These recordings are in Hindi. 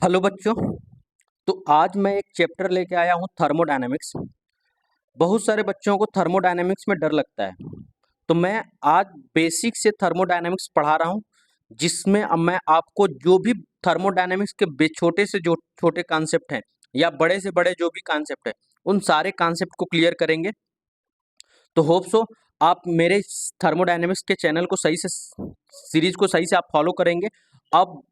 हेलो बच्चों। तो आज मैं एक चैप्टर लेके आया हूँ थर्मोडायनेमिक्स। बहुत सारे बच्चों को थर्मोडायनेमिक्स में डर लगता है, तो मैं आज बेसिक से थर्मोडायनेमिक्स पढ़ा रहा हूँ, जिसमें अब मैं आपको जो भी थर्मोडायनेमिक्स के छोटे से जो छोटे कॉन्सेप्ट हैं या बड़े से बड़े जो भी कॉन्सेप्ट हैं, उन सारे कॉन्सेप्ट को क्लियर करेंगे। तो होप सो आप मेरे थर्मोडायनेमिक्स के चैनल को सही से सीरीज को सही से आप फॉलो करेंगे। अब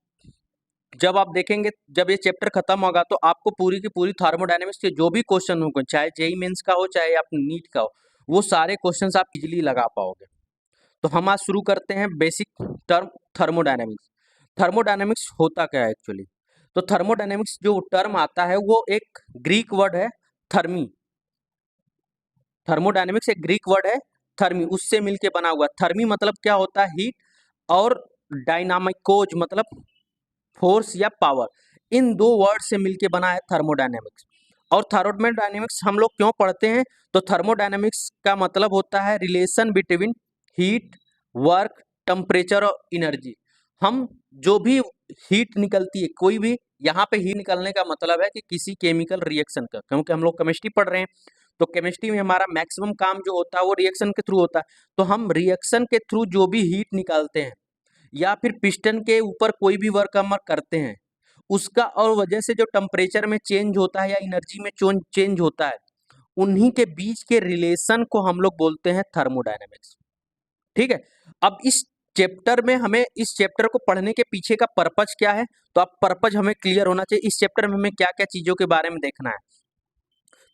जब आप देखेंगे, जब ये चैप्टर खत्म होगा तो आपको पूरी की पूरी थर्मोडायनेमिक्स के जो भी क्वेश्चन होंगे, चाहे जेई मेंस का हो चाहे आप नीट का हो, वो सारे क्वेश्चंस आप इजीली लगा पाओगे। तो हम आज शुरू करते हैं बेसिक टर्म थर्मोडायनेमिक्स। थर्मोडायनेमिक्स होता क्या है एक्चुअली? तो थर्मोडायनेमिक्स जो टर्म आता है वो एक ग्रीक वर्ड है, थर्मी। थर्मोडायनेमिक्स एक ग्रीक वर्ड है, थर्मी, उससे मिलके बना हुआ। थर्मी मतलब क्या होता है? हीट। और डायनामिकोज मतलब फोर्स या पावर। इन दो वर्ड से मिलके बना है थर्मोडायनेमिक्स। और थर्मोडायनेमिक्स हम लोग क्यों पढ़ते हैं? तो थर्मोडायनेमिक्स का मतलब होता है relation between heat, work, temperature और एनर्जी। हम जो भी हीट निकलती है, कोई भी, यहाँ पे हीट निकलने का मतलब है कि किसी केमिकल रिएक्शन का, क्योंकि हम लोग केमिस्ट्री पढ़ रहे हैं, तो केमिस्ट्री में हमारा मैक्सिमम काम जो होता है वो रिएक्शन के थ्रू होता है। तो हम रिएक्शन के थ्रू जो भी हीट निकालते हैं या फिर पिस्टन के ऊपर कोई भी वर्क हम करते हैं, उसका और वजह से जो टेम्परेचर में चेंज होता है या एनर्जी में चेंज होता है, उन्हीं के बीच के रिलेशन को हम लोग बोलते हैं थर्मोडायनेमिक्स। ठीक है। अब इस चैप्टर में हमें इस चैप्टर को पढ़ने के पीछे का पर्पज क्या है, तो अब पर्पज हमें क्लियर होना चाहिए। इस चैप्टर में हमें क्या क्या चीजों के बारे में देखना है।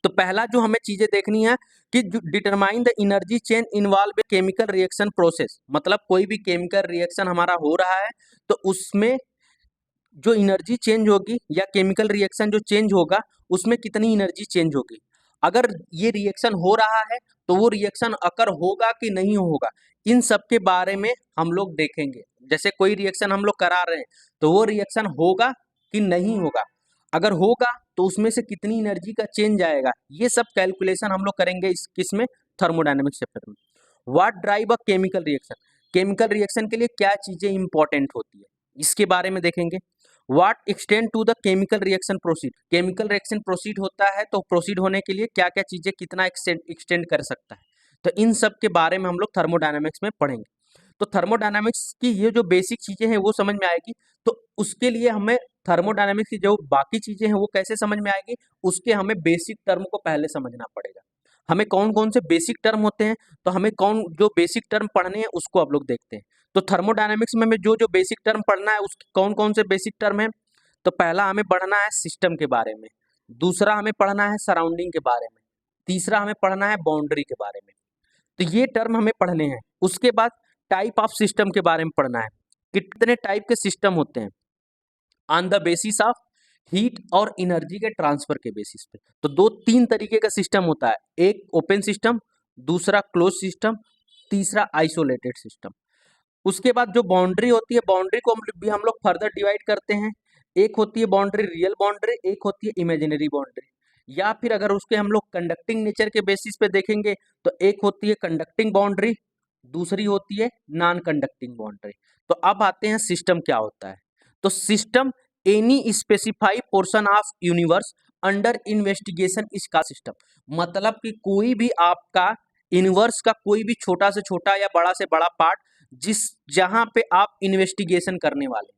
तो पहला जो हमें चीजें देखनी है कि determine the energy change involve chemical reaction process. मतलब कोई भी केमिकल रिएक्शन हमारा हो रहा है तो उसमें जो एनर्जी चेंज होगी या केमिकल रिएक्शन जो चेंज होगा उसमें कितनी एनर्जी चेंज होगी। अगर ये रिएक्शन हो रहा है तो वो रिएक्शन अकर होगा कि नहीं होगा, इन सब के बारे में हम लोग देखेंगे। जैसे कोई रिएक्शन हम लोग करा रहे हैं तो वो रिएक्शन होगा कि नहीं होगा, अगर होगा तो उसमें से कितनी एनर्जी का चेंज आएगा, ये सब कैलकुलेशन हम लोग करेंगे इस किसमें, थर्मोडायनेमिक्स चैप्टर में। What drive a chemical reaction, chemical reaction के लिए क्या चीजें इंपॉर्टेंट होती है, इसके बारे में देखेंगे। What extent to the chemical reaction proceed, chemical reaction proceed होता है तो प्रोसीड होने के लिए क्या क्या चीजें कितना एक्सटेंड कर सकता है, तो इन सब के बारे में हम लोग थर्मोडायनामिक्स में पढ़ेंगे। तो थर्मोडायनामिक्स की ये जो बेसिक चीजें हैं वो समझ में आएगी, तो उसके लिए हमें थर्मोडायनामिक्स की जो बाकी चीजें हैं वो कैसे समझ में आएगी, उसके हमें बेसिक टर्म को पहले समझना पड़ेगा। हमें कौन कौन से बेसिक टर्म होते हैं, तो हमें कौन जो बेसिक टर्म पढ़ने हैं उसको आप लोग देखते हैं। तो थर्मोडायनामिक्स में हमें जो जो बेसिक टर्म पढ़ना है उस कौन कौन से बेसिक टर्म है, तो पहला हमें पढ़ना है सिस्टम के बारे में, दूसरा हमें पढ़ना है सराउंडिंग के बारे में, तीसरा हमें पढ़ना है बाउंड्री के बारे में। तो ये टर्म हमें पढ़ने हैं। उसके बाद टाइप ऑफ सिस्टम के बारे में पढ़ना है, कितने टाइप के सिस्टम होते हैं on the basis of heat और एनर्जी के ट्रांसफर के बेसिस पे। तो दो तीन तरीके का सिस्टम होता है, एक ओपन सिस्टम, दूसरा क्लोज सिस्टम, तीसरा आइसोलेटेड सिस्टम। उसके बाद जो बाउंड्री होती है, बाउंड्री को भी हम लोग फर्दर डिवाइड करते हैं। एक होती है बाउंड्री रियल बाउंड्री, एक होती है इमेजिनरी बाउंड्री। या फिर अगर उसके हम लोग कंडक्टिंग नेचर के बेसिस पे देखेंगे तो एक होती है कंडक्टिंग बाउंड्री, दूसरी होती है नॉन कंडक्टिंग बाउंड्री। तो अब आते हैं सिस्टम क्या होता है। तो system any specify portion of universe under investigation इसका सिस्टम। मतलब कि कोई भी आपका यूनिवर्स का कोई भी छोटा से छोटा या बड़ा से बड़ा पार्ट जिस जहां पे आप इन्वेस्टिगेशन करने वाले,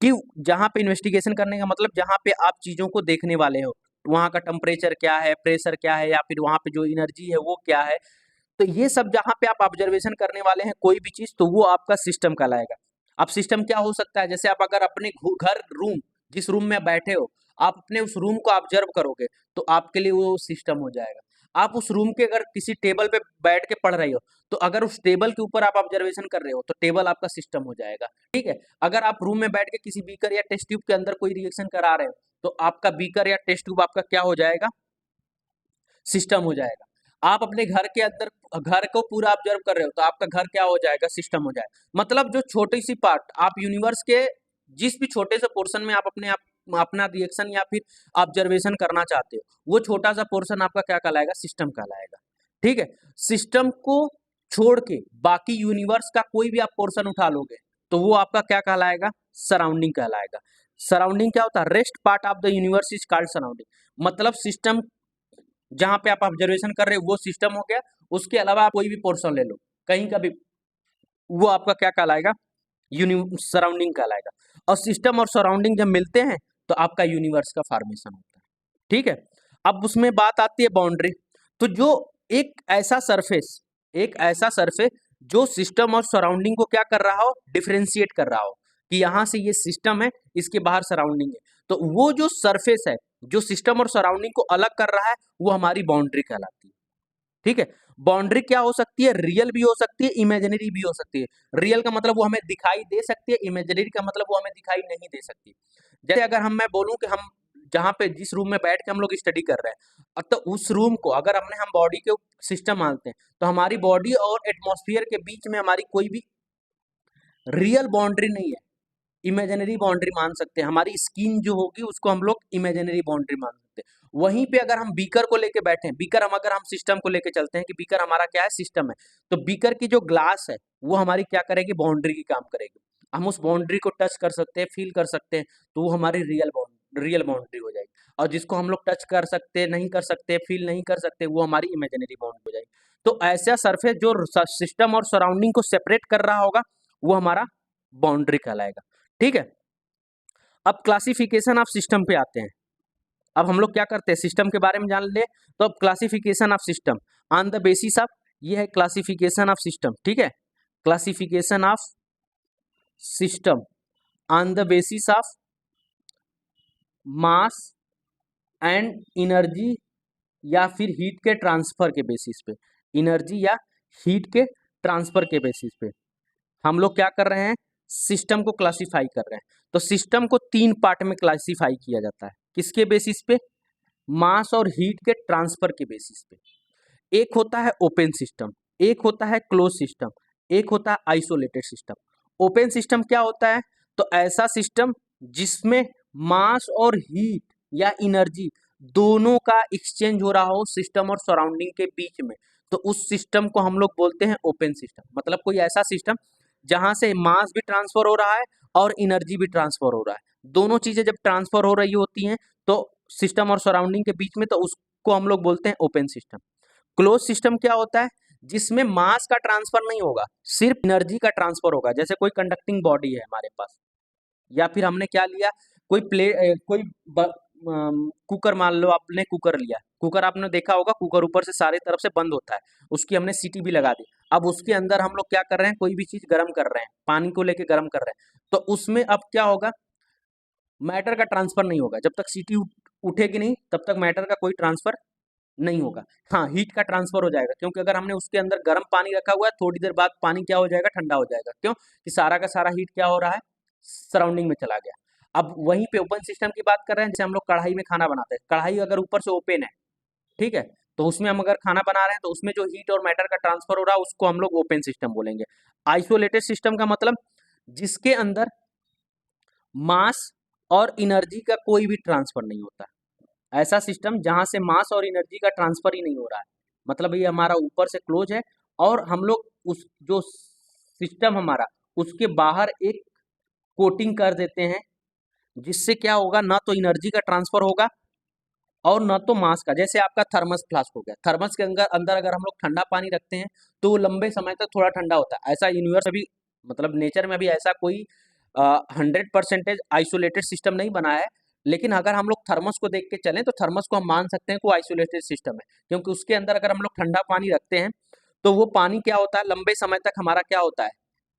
कि जहां पे इन्वेस्टिगेशन करने का मतलब जहां पे आप चीजों को देखने वाले हो, वहां का टेम्परेचर क्या है, प्रेशर क्या है, या फिर वहां पे जो एनर्जी है वो क्या है, तो ये सब जहां पे आप ऑब्जर्वेशन करने वाले हैं कोई भी चीज, तो वो आपका सिस्टम कहलाएगा। अब सिस्टम क्या हो सकता है, जैसे आप अगर अपने घर रूम, जिस रूम में बैठे हो, आप अपने उस रूम को ऑब्जर्व करोगे तो आपके लिए वो सिस्टम हो जाएगा। आप उस रूम के अगर किसी टेबल पे बैठ के पढ़ रहे हो तो अगर उस टेबल के ऊपर आप ऑब्जर्वेशन कर रहे हो तो टेबल आपका सिस्टम हो जाएगा। ठीक है। अगर आप रूम में बैठ के किसी बीकर या टेस्ट ट्यूब के अंदर कोई रिएक्शन करा रहे हो तो आपका बीकर या टेस्ट ट्यूब आपका क्या हो जाएगा, सिस्टम हो जाएगा। आप अपने घर के अंदर घर को पूरा ऑब्जर्व कर रहे हो तो आपका घर क्या हो जाएगा, सिस्टम हो जाएगा। मतलब जो छोटी सी पार्ट आप यूनिवर्स के जिस भी छोटे से पोर्शन में आप अपना रिएक्शन या फिर ऑब्जर्वेशन करना चाहते हो, वो छोटा सा पोर्शन आपका क्या कहलाएगा, सिस्टम कहलाएगा। ठीक है। सिस्टम को छोड़ के बाकी यूनिवर्स का कोई भी आप पोर्शन उठा लोगे तो वो आपका क्या कहलाएगा, सराउंडिंग कहलाएगा। सराउंडिंग क्या होता है? Rest part of the universe is called surrounding. मतलब सिस्टम जहां पे आप ऑब्जर्वेशन कर रहे हो वो सिस्टम हो गया, उसके अलावा आप कोई भी पोर्शन ले लो कहीं का भी, वो आपका क्या कहलाएगा? सराउंडिंग कहलाएगा। और सिस्टम और सराउंडिंग जब मिलते हैं तो आपका यूनिवर्स का फॉर्मेशन होता है। ठीक है, अब उसमें बात आती है बाउंड्री। तो जो एक ऐसा सरफेस जो सिस्टम और सराउंडिंग को क्या कर रहा हो? डिफरेंशिएट कर रहा हो कि यहाँ से ये सिस्टम है, इसके बाहर सराउंडिंग है। तो वो जो सरफेस है जो सिस्टम और सराउंडिंग को अलग कर रहा है वो हमारी बाउंड्री कहलाती है। ठीक है, बाउंड्री क्या हो सकती है? रियल भी हो सकती है, इमेजिनरी भी हो सकती है। रियल का मतलब वो हमें दिखाई दे सकती है, इमेजिनरी का मतलब वो हमें दिखाई नहीं दे सकती। जैसे अगर मैं बोलूं कि हम जहाँ पे जिस रूम में बैठ के हम लोग स्टडी कर रहे हैं, तो उस रूम को अगर हम बॉडी के सिस्टम मानते हैं तो हमारी बॉडी और एटमॉस्फेयर के बीच में हमारी कोई भी रियल बाउंड्री नहीं है, इमेजिनरी बाउंड्री मान सकते हैं। हमारी स्किन जो होगी उसको हम लोग इमेजिनरी बाउंड्री मान सकते हैं। वहीं पे अगर हम बीकर को लेके बैठे हैं, अगर हम सिस्टम को लेके चलते हैं कि बीकर हमारा क्या है? सिस्टम है, तो बीकर की जो ग्लास है वो हमारी क्या करेगी? बाउंड्री की काम करेगी। हम उस बाउंड्री को टच कर सकते हैं, फील कर सकते हैं, तो वो हमारी रियल बाउंड्री हो जाएगी। और जिसको हम लोग टच कर सकते नहीं कर सकते, फील नहीं कर सकते, वो हमारी इमेजिनरी बाउंड्री हो जाएगी। तो ऐसा सरफेस जो सिस्टम और सराउंडिंग को सेपरेट कर रहा होगा वो हमारा बाउंड्री कहलाएगा। ठीक है, अब क्लासिफिकेशन ऑफ सिस्टम पे आते हैं। अब हम लोग क्या करते हैं? सिस्टम के बारे में जान ले, तो अब classification of system on the basis of, ये है क्लासिफिकेशन ऑफ सिस्टम। ठीक है, classification of system on the basis of mass and energy या फिर हीट के ट्रांसफर के बेसिस पे, एनर्जी या हीट के ट्रांसफर के बेसिस पे हम लोग क्या कर रहे हैं? सिस्टम को क्लासिफाई कर रहे हैं। तो सिस्टम को 3 पार्ट में क्लासिफाई किया जाता है। किसके बेसिस पे? मास और हीट के ट्रांसफर के बेसिस पे। एक होता है ओपन सिस्टम, एक होता है क्लोज सिस्टम, एक होता है आइसोलेटेड सिस्टम। ओपन सिस्टम क्या होता है? तो ऐसा सिस्टम जिसमें मास और हीट या एनर्जी दोनों का एक्सचेंज हो रहा हो सिस्टम और सराउंडिंग के बीच में, तो उस सिस्टम को हम लोग बोलते हैं ओपन सिस्टम। मतलब कोई ऐसा सिस्टम जहां से मास भी ट्रांसफर हो रहा है और एनर्जी भी ट्रांसफर हो रहा है, दोनों चीजें जब ट्रांसफर हो रही होती हैं तो सिस्टम और सराउंडिंग के बीच में, तो उसको हम लोग बोलते हैं ओपन सिस्टम। क्लोज सिस्टम क्या होता है? जिसमें मास का ट्रांसफर नहीं होगा, सिर्फ एनर्जी का ट्रांसफर होगा। जैसे कोई कंडक्टिंग बॉडी है हमारे पास, या फिर हमने क्या लिया, कोई कुकर, मान लो आपने कुकर लिया। कुकर आपने देखा होगा, कुकर ऊपर से सारे तरफ से बंद होता है, उसकी हमने सीटी भी लगा दी। अब उसके अंदर हम लोग क्या कर रहे हैं? कोई भी चीज गर्म कर रहे हैं, पानी को लेके गर्म कर रहे हैं, तो उसमें अब क्या होगा? मैटर का ट्रांसफर नहीं होगा। जब तक सीटी उठेगी नहीं तब तक मैटर का कोई ट्रांसफर नहीं होगा। हाँ, हीट का ट्रांसफर हो जाएगा, क्योंकि अगर हमने उसके अंदर गर्म पानी रखा हुआ है, थोड़ी देर बाद पानी क्या हो जाएगा? ठंडा हो जाएगा। क्यों? कि सारा का सारा हीट क्या हो रहा है? सराउंडिंग में चला गया। अब वहीं पे ओपन सिस्टम की बात कर रहे हैं, जैसे हम लोग कढ़ाई में खाना बनाते हैं, कढ़ाई अगर ऊपर से ओपन है, ठीक है, तो उसमें हम अगर खाना बना रहे हैं तो उसमें जो हीट और मैटर का ट्रांसफर हो रहा है उसको हम लोग ओपन सिस्टम बोलेंगे। आइसोलेटेड सिस्टम का मतलब जिसके अंदर मास और एनर्जी का कोई भी ट्रांसफर नहीं होता। ऐसा सिस्टम जहां से मास और एनर्जी का ट्रांसफर ही नहीं हो रहा है, मतलब ये हमारा ऊपर से क्लोज है, और हम लोग उस जो सिस्टम हमारा उसके बाहर एक कोटिंग कर देते हैं, जिससे क्या होगा? ना तो एनर्जी का ट्रांसफर होगा और न तो मास का। जैसे आपका थर्मस फ्लास्क हो गया, थर्मस के अंदर अगर हम लोग ठंडा पानी रखते हैं तो वो लंबे समय तक थोड़ा ठंडा होता है। ऐसा यूनिवर्स अभी, मतलब नेचर में अभी ऐसा कोई 100% आइसोलेटेड सिस्टम नहीं बना है। लेकिन अगर हम लोग थर्मस को देख के चलें तो थर्मस को हम मान सकते हैं कि वो आइसोलेटेड सिस्टम है, क्योंकि उसके अंदर अगर हम लोग ठंडा पानी रखते हैं तो वो पानी क्या होता है? लंबे समय तक हमारा क्या होता है?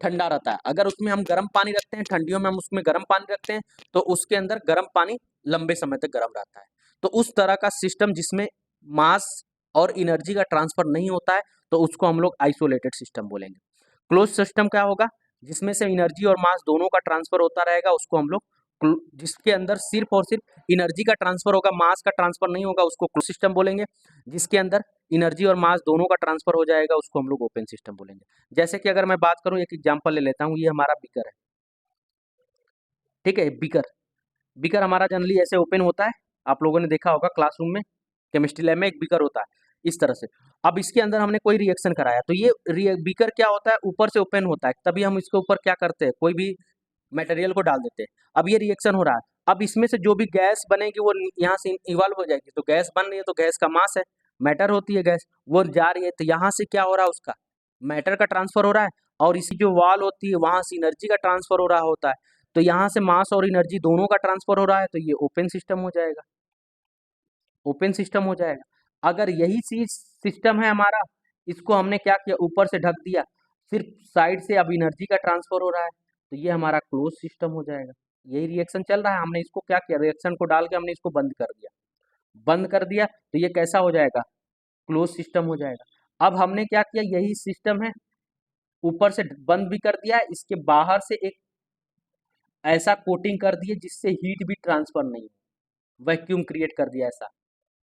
ठंडा रहता है। अगर उसमें हम गर्म पानी रखते हैं, ठंडियों में हम उसमें गर्म पानी रखते हैं, तो उसके अंदर गर्म पानी लंबे समय तक गर्म रहता है। तो उस तरह का सिस्टम जिसमें मास और एनर्जी का ट्रांसफर नहीं होता है, तो उसको हम लोग आइसोलेटेड सिस्टम बोलेंगे। क्लोज सिस्टम क्या होगा? जिसमें से एनर्जी और मास दोनों का ट्रांसफर होता रहेगा, उसको हम लोग जिसके अंदर सिर्फ और सिर्फ एनर्जी का ट्रांसफर होगा, मास का ट्रांसफर नहीं होगा, उसको क्लोज सिस्टम बोलेंगे। जिसके अंदर एनर्जी और मास दोनों का ट्रांसफर हो जाएगा, उसको हम लोग ओपन सिस्टम बोलेंगे। जैसे कि अगर मैं बात करूं, एक एग्जांपल ले लेता हूं, ये हमारा बीकर है, ठीक है। बीकर बीकर हमारा जनरली ऐसे ओपन होता है, आप लोगों ने देखा होगा क्लासरूम में, केमिस्ट्री लैब में एक बीकर होता है इस तरह से। अब इसके अंदर हमने कोई रिएक्शन कराया, तो ये बीकर क्या होता है? ऊपर से ओपन होता है, तभी हम इसके ऊपर क्या करते हैं? कोई भी मटेरियल को डाल देते हैं। अब ये रिएक्शन हो रहा है, अब इसमें से जो भी गैस बनेगी वो यहाँ से इवॉल्व हो जाएगी, तो गैस बन रही है तो गैस का मास है, मैटर होती है गैस, वो जा रही है तो यहाँ से क्या हो रहा है, उसका मैटर का ट्रांसफर हो रहा है, और इसी जो वॉल होती है वहां से एनर्जी का ट्रांसफर हो रहा होता है, तो यहाँ से मास और एनर्जी दोनों का ट्रांसफर हो रहा है, तो ये ओपन सिस्टम हो जाएगा, ओपन सिस्टम हो जाएगा। अगर यही चीज सिस्टम है हमारा, इसको हमने क्या किया, ऊपर से ढक दिया, सिर्फ साइड से अब एनर्जी का ट्रांसफर हो रहा है, तो ये हमारा क्लोज सिस्टम हो जाएगा। यही रिएक्शन चल रहा है, हमने इसको क्या किया, रिएक्शन को डाल के हमने इसको बंद कर दिया, बंद कर दिया, तो ये कैसा हो जाएगा, क्लोज सिस्टम हो जाएगा। अब हमने क्या किया, यही सिस्टम है, ऊपर से बंद भी कर दिया है, इसके बाहर से एक ऐसा कोटिंग कर दिए जिससे हीट भी ट्रांसफर नहीं हो, वैक्यूम क्रिएट कर दिया ऐसा,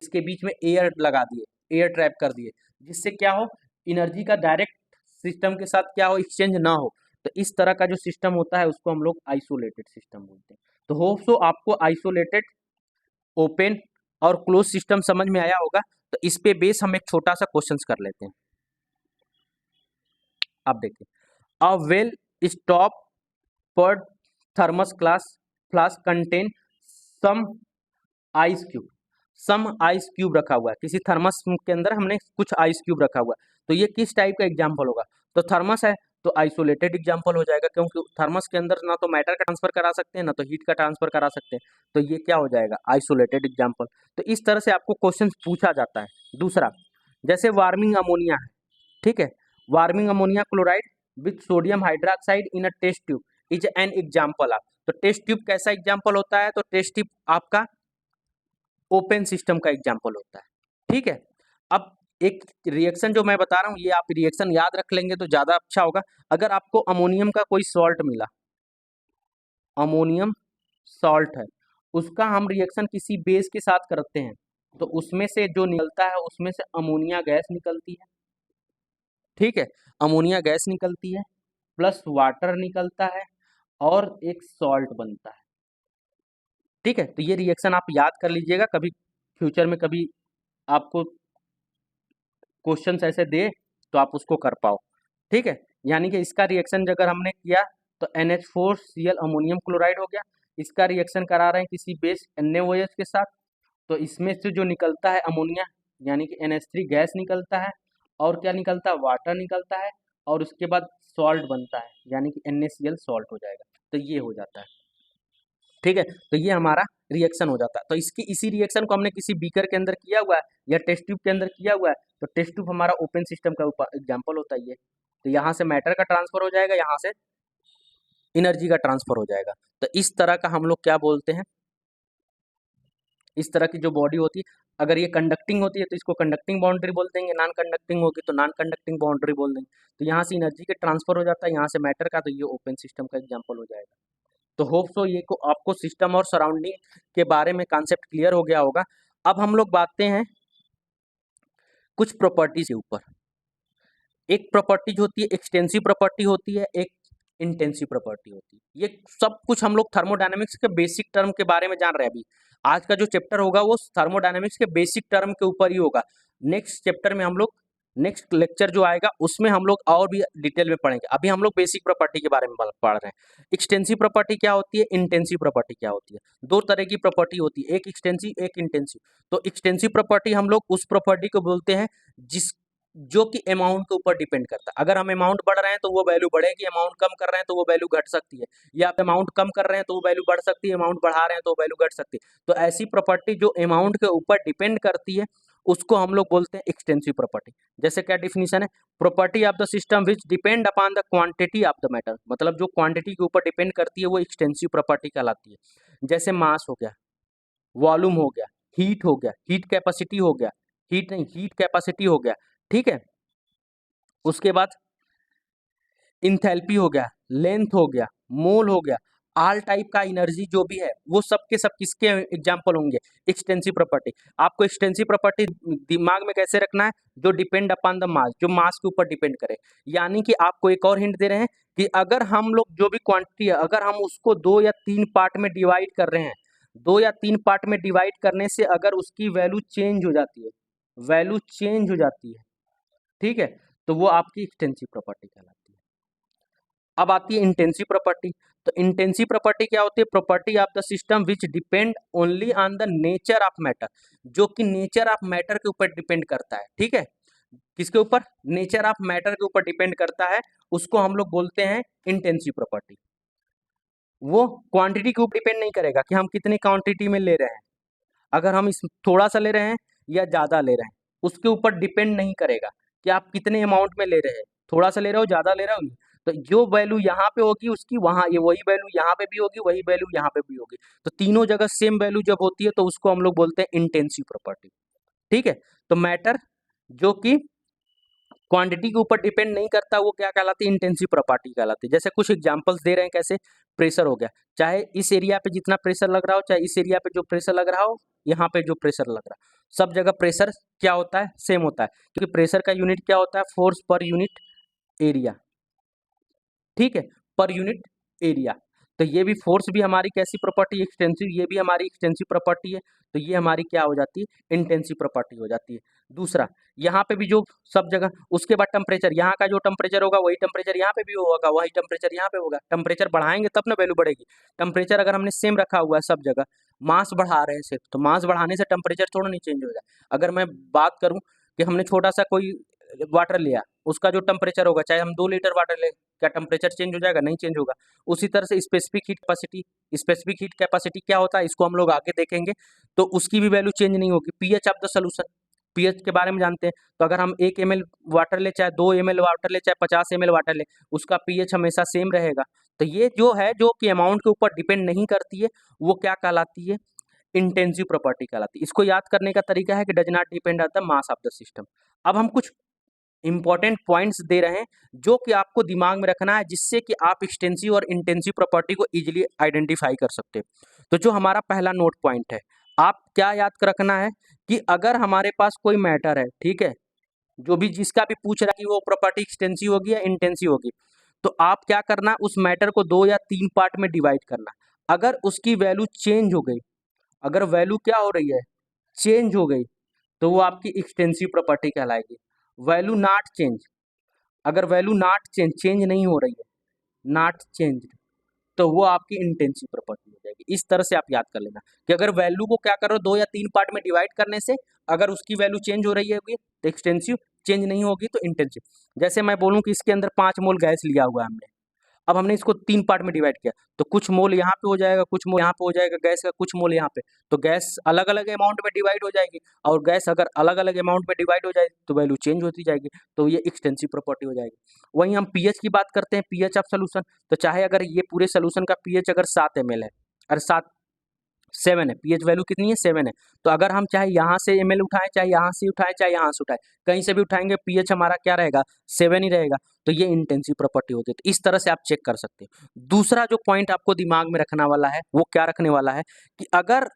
इसके बीच में एयर लगा दिए, एयर ट्रैप कर दिए, जिससे क्या हो, एनर्जी का डायरेक्ट सिस्टम के साथ क्या हो, एक्सचेंज ना हो। तो इस तरह का जो सिस्टम होता है उसको हम लोग आइसोलेटेड सिस्टम बोलते हैं। तो होप सो आपको आइसोलेटेड, ओपन और क्लोज सिस्टम समझ में आया होगा। तो इस पे बेस हम एक छोटा सा क्वेश्चन कर लेते हैं। अब देखिए, a well stoppered thermos glass flask contain some ice cube, some ice cube रखा हुआ है, किसी थर्मस के अंदर हमने कुछ आइस क्यूब रखा हुआ है, तो ये किस टाइप का एग्जाम्पल होगा, तो थर्मस है तो आइसोलेटेड एग्जाम्पल हो जाएगा, क्योंकि थर्मस के अंदर ना तो मैटर का ट्रांसफर करा सकते हैं ना तो हीट का ट्रांसफर करा सकते हैं, तो ये क्या हो जाएगा, आइसोलेटेड एग्जाम्पल। तो इस तरह से आपको क्वेश्चन पूछा जाता है। दूसरा, जैसे वार्मिंग अमोनिया है, ठीक है, warming ammonia chloride with sodium hydroxide in a test tube is an example of, तो टेस्ट ट्यूब कैसा एग्जाम्पल होता है, तो टेस्ट ट्यूब आपका ओपन सिस्टम का एग्जाम्पल होता है, ठीक है। अब एक रिएक्शन जो मैं बता रहा हूँ, ये आप रिएक्शन याद रख लेंगे तो ज्यादा अच्छा होगा। अगर आपको अमोनियम का कोई सॉल्ट मिला, अमोनियम सॉल्ट है, उसका हम रिएक्शन किसी बेस के साथ करते हैं, तो उसमें से जो निकलता है उसमें से अमोनिया गैस निकलती है, ठीक है, अमोनिया गैस निकलती है, प्लस वाटर निकलता है, और एक सॉल्ट बनता है, ठीक है। तो ये रिएक्शन आप याद कर लीजिएगा, कभी फ्यूचर में कभी आपको क्वेश्चन ऐसे दे तो आप उसको कर पाओ, ठीक है। यानी कि इसका रिएक्शन अगर हमने किया तो NH4Cl अमोनियम क्लोराइड हो गया, इसका रिएक्शन करा रहे हैं किसी बेस NaOH के साथ, तो इसमें से जो निकलता है अमोनिया यानी कि NH3 गैस निकलता है, और क्या निकलता है, वाटर निकलता है, और उसके बाद सॉल्ट बनता है यानी कि NaCl सॉल्ट हो जाएगा, तो ये हो जाता है, ठीक है। तो ये हमारा रिएक्शन हो जाता है। तो इसकी इसी रिएक्शन को हमने किसी बीकर के अंदर किया हुआ है या टेस्ट ट्यूब के अंदर किया हुआ है, तो टेस्ट ट्यूब हमारा ओपन सिस्टम का एग्जाम्पल होता है ये। तो यहाँ से मैटर का ट्रांसफर हो जाएगा, यहाँ से एनर्जी का ट्रांसफर हो जाएगा। तो इस तरह का हम लोग क्या बोलते हैं, इस तरह की जो बॉडी होती है, अगर ये कंडक्टिंग होती है तो इसको कंडक्टिंग बाउंड्री बोल देंगे, नॉन कंडक्टिंग होगी तो नॉन कंडक्टिंग बाउंड्री बोल देंगे। तो यहाँ से एनर्जी का ट्रांसफर हो जाता है, यहाँ से मैटर का, तो ये ओपन सिस्टम का एग्जाम्पल हो जाएगा। तो होप सो ये को आपको सिस्टम और सराउंडिंग के बारे में कॉन्सेप्ट क्लियर हो गया होगा। अब हम लोग बातें हैं कुछ प्रॉपर्टी के ऊपर। एक प्रॉपर्टी होती है एक्सटेंसिव प्रॉपर्टी होती है, एक इंटेंसिव प्रॉपर्टी होती है। ये सब कुछ हम लोग थर्मोडायनेमिक्स के बेसिक टर्म के बारे में जान रहे हैं। अभी आज का जो चैप्टर होगा वो थर्मोडायनेमिक्स के बेसिक टर्म के ऊपर ही होगा। नेक्स्ट चैप्टर में हम लोग, नेक्स्ट लेक्चर जो आएगा उसमें हम लोग और भी डिटेल में पढ़ेंगे। अभी हम लोग बेसिक प्रॉपर्टी के बारे में पढ़ रहे हैं। एक्सटेंसिव प्रॉपर्टी क्या होती है, इंटेंसिव प्रॉपर्टी क्या होती है। दो तरह की प्रॉपर्टी होती है, एक एक्सटेंसिव एक इंटेंसिव। तो एक्सटेंसिव प्रॉपर्टी हम लोग उस प्रॉपर्टी को बोलते हैं जिस जो कि अमाउंट के ऊपर डिपेंड करता है। अगर हम अमाउंट बढ़ रहे हैं तो वो वैल्यू बढ़ेगी, अमाउंट कम कर रहे हैं तो वो वैल्यू घट सकती है, या आप अमाउंट कम कर रहे हैं तो वो वैल्यू बढ़ सकती है, अमाउंट बढ़ा रहे हैं तो वो वैल्यू घट सकती है। तो ऐसी प्रॉपर्टी जो अमाउंट के ऊपर डिपेंड करती है उसको हम लोग बोलते हैं एक्सटेंसिव प्रॉपर्टी। जैसे क्या डिफिनीशन है, property of the system which depend upon the quantity of the matter, मतलब जो क्वांटिटी के ऊपर डिपेंड करती है वो एक्सटेंसिव प्रॉपर्टी कहलाती है। जैसे मास हो गया, वॉल्यूम हो गया, हीट हो गया, हीट कैपेसिटी हो गया, हीट नहीं हीट कैपेसिटी हो गया, ठीक है। उसके बाद इंथैल्पी हो गया, लेंथ हो गया, मोल हो गया, ऑल टाइप का एनर्जी जो भी है वो सब के सब किसके एग्जाम्पल होंगे, एक्सटेंसिव प्रॉपर्टी। आपको एक्सटेंसिव प्रॉपर्टी दिमाग में कैसे रखना है, जो डिपेंड अपॉन द मास, जो मास के ऊपर डिपेंड करे। यानी कि आपको एक और हिंट दे रहे हैं कि अगर हम लोग जो भी क्वांटिटी है अगर हम उसको 2 या 3 पार्ट में डिवाइड कर रहे हैं, 2 या 3 पार्ट में डिवाइड करने से अगर उसकी वैल्यू चेंज हो जाती है, वैल्यू चेंज हो जाती है, ठीक है, तो वो आपकी एक्सटेंसिव प्रॉपर्टी कहलाती है। अब आती है इंटेंसिव प्रॉपर्टी। तो इंटेंसिव प्रॉपर्टी क्या होती है? Property of the system which depend only on the nature of matter, जो कि नेचर ऑफ मैटर के ऊपर डिपेंड करता है। ठीक है, किसके ऊपर? नेचर ऑफ मैटर के ऊपर डिपेंड करता है, उसको हम लोग बोलते हैं इंटेंसिव प्रॉपर्टी। वो क्वांटिटी के ऊपर डिपेंड नहीं करेगा कि हम कितनी क्वांटिटी में ले रहे हैं, अगर हम इस थोड़ा सा ले रहे हैं या ज़्यादा ले रहे हैं, उसके ऊपर डिपेंड नहीं करेगा कि आप कितने अमाउंट में ले रहे हैं, थोड़ा सा ले रहे हो, ज़्यादा ले रहे हो। तो जो वैल्यू यहाँ पे होगी उसकी वहाँ ये वही वैल्यू यहाँ पे भी होगी, वही वैल्यू यहाँ पे भी होगी। तो तीनों जगह सेम वैल्यू जब होती है तो उसको हम लोग बोलते हैं इंटेंसिव प्रॉपर्टी। ठीक है, तो मैटर जो कि क्वांटिटी के ऊपर डिपेंड नहीं करता वो क्या कहलाती है? इंटेंसिव प्रॉपर्टी कहलाती है। जैसे कुछ एग्जांपल्स दे रहे हैं, कैसे? प्रेशर हो गया, चाहे इस एरिया पे जितना प्रेशर लग रहा हो, चाहे इस एरिया पे जो प्रेशर लग रहा हो, यहाँ पे जो प्रेशर लग रहा है, सब जगह प्रेशर क्या होता है? सेम होता है, क्योंकि प्रेशर का यूनिट क्या होता है? Force per unit area. ठीक है, पर यूनिट एरिया। तो ये भी फोर्स भी हमारी कैसी प्रॉपर्टी? एक्सटेंसिव। ये भी हमारी एक्सटेंसिव प्रॉपर्टी है, तो ये हमारी क्या हो जाती है? इंटेंसिव प्रॉपर्टी हो जाती है। दूसरा, यहाँ पे भी जो सब जगह, उसके बाद टेम्परेचर, यहाँ का जो टेम्परेचर होगा वही टेम्परेचर यहाँ पे भी होगा, वही टेम्परेचर यहाँ पे होगा। टेम्परेचर बढ़ाएंगे तब ना वैल्यू बढ़ेगी। टेम्परेचर अगर हमने सेम रखा हुआ है सब जगह, मास बढ़ा रहे हैं सिर्फ, तो मास बढ़ाने से टेम्परेचर थोड़ा नहीं चेंज होगा। अगर मैं बात करूँ कि हमने छोटा सा कोई वाटर लिया, उसका जो टेम्परेचर होगा, चाहे हम 2 लीटर वाटर ले, क्या टेम्परेचर चेंज हो जाएगा? नहीं चेंज होगा। उसी तरह से specific heat capacity, specific heat capacity क्या होता है? इसको हम लोग आगे देखेंगे, तो उसकी भी वैल्यू चेंज नहीं होगी। PH of the solution, pH के बारे में जानते हैं, तो अगर हम 1 ml वाटर ले, चाहे 2 ml वाटर ले, चाहे 50 ml वाटर ले, उसका पीएच हमेशा सेम रहेगा। तो ये जो है, जो कि अमाउंट के ऊपर डिपेंड नहीं करती है, वो क्या कहलाती है? इंटेंसिव प्रॉपर्टी कहलाती है। इसको याद करने का तरीका है कि does not depend on the mass of the system. अब हम कुछ इंपॉर्टेंट पॉइंट्स दे रहे हैं जो कि आपको दिमाग में रखना है, जिससे कि आप एक्सटेंसिव और इंटेंसिव प्रॉपर्टी को इजीली आइडेंटिफाई कर सकते हैं। तो जो हमारा पहला नोट पॉइंट है, आप क्या याद रखना है कि अगर हमारे पास कोई मैटर है, ठीक है, जो भी जिसका भी पूछ रहा है कि वो प्रॉपर्टी एक्सटेंसिव होगी या इंटेंसिव होगी, तो आप क्या करना, उस मैटर को 2 या 3 पार्ट में डिवाइड करना। अगर उसकी वैल्यू चेंज हो गई, अगर वैल्यू क्या हो रही है? चेंज हो गई, तो वो आपकी एक्सटेंसिव प्रॉपर्टी कहलाएगी। वैल्यू नॉट चेंज, अगर वैल्यू नॉट चेंज, चेंज नहीं हो रही है, नॉट चेंज, तो वो आपकी इंटेंसिव प्रॉपर्टी हो जाएगी। इस तरह से आप याद कर लेना कि अगर वैल्यू को क्या करो, 2 या 3 पार्ट में डिवाइड करने से अगर उसकी वैल्यू चेंज हो रही होगी तो एक्सटेंसिव, चेंज नहीं होगी तो इंटेंसिव। जैसे मैं बोलूँ कि इसके अंदर 5 मोल गैस लिया हुआ है हमने, अब हमने इसको 3 पार्ट में डिवाइड किया, तो कुछ मोल यहाँ पे हो जाएगा, कुछ मोल यहाँ पे हो जाएगा गैस का, कुछ मोल यहाँ पे, तो गैस अलग अलग अमाउंट में डिवाइड हो जाएगी, और गैस अगर अलग अलग अमाउंट में डिवाइड हो जाएगी तो वैल्यू चेंज होती जाएगी, तो ये एक्सटेंसिव प्रॉपर्टी हो जाएगी। वहीं हम पीएच की बात करते हैं, पीएच ऑफ सोल्यूशन, तो चाहे अगर ये पूरे सोल्यूशन का पीएच अगर 7 ml है, और 7 है, पीएच वैल्यू कितनी है? 7 है, तो अगर हम चाहे यहाँ से ml उठाएं, चाहे यहाँ से उठाएं, चाहे यहाँ से उठाएं, कहीं से भी उठाएंगे, पीएच हमारा क्या रहेगा? 7 ही रहेगा। तो ये इंटेंसिव प्रॉपर्टी होती है। तो इस तरह से आप चेक कर सकते हो। दूसरा जो पॉइंट आपको दिमाग में रखना वाला है, वो क्या रखने वाला है कि अगर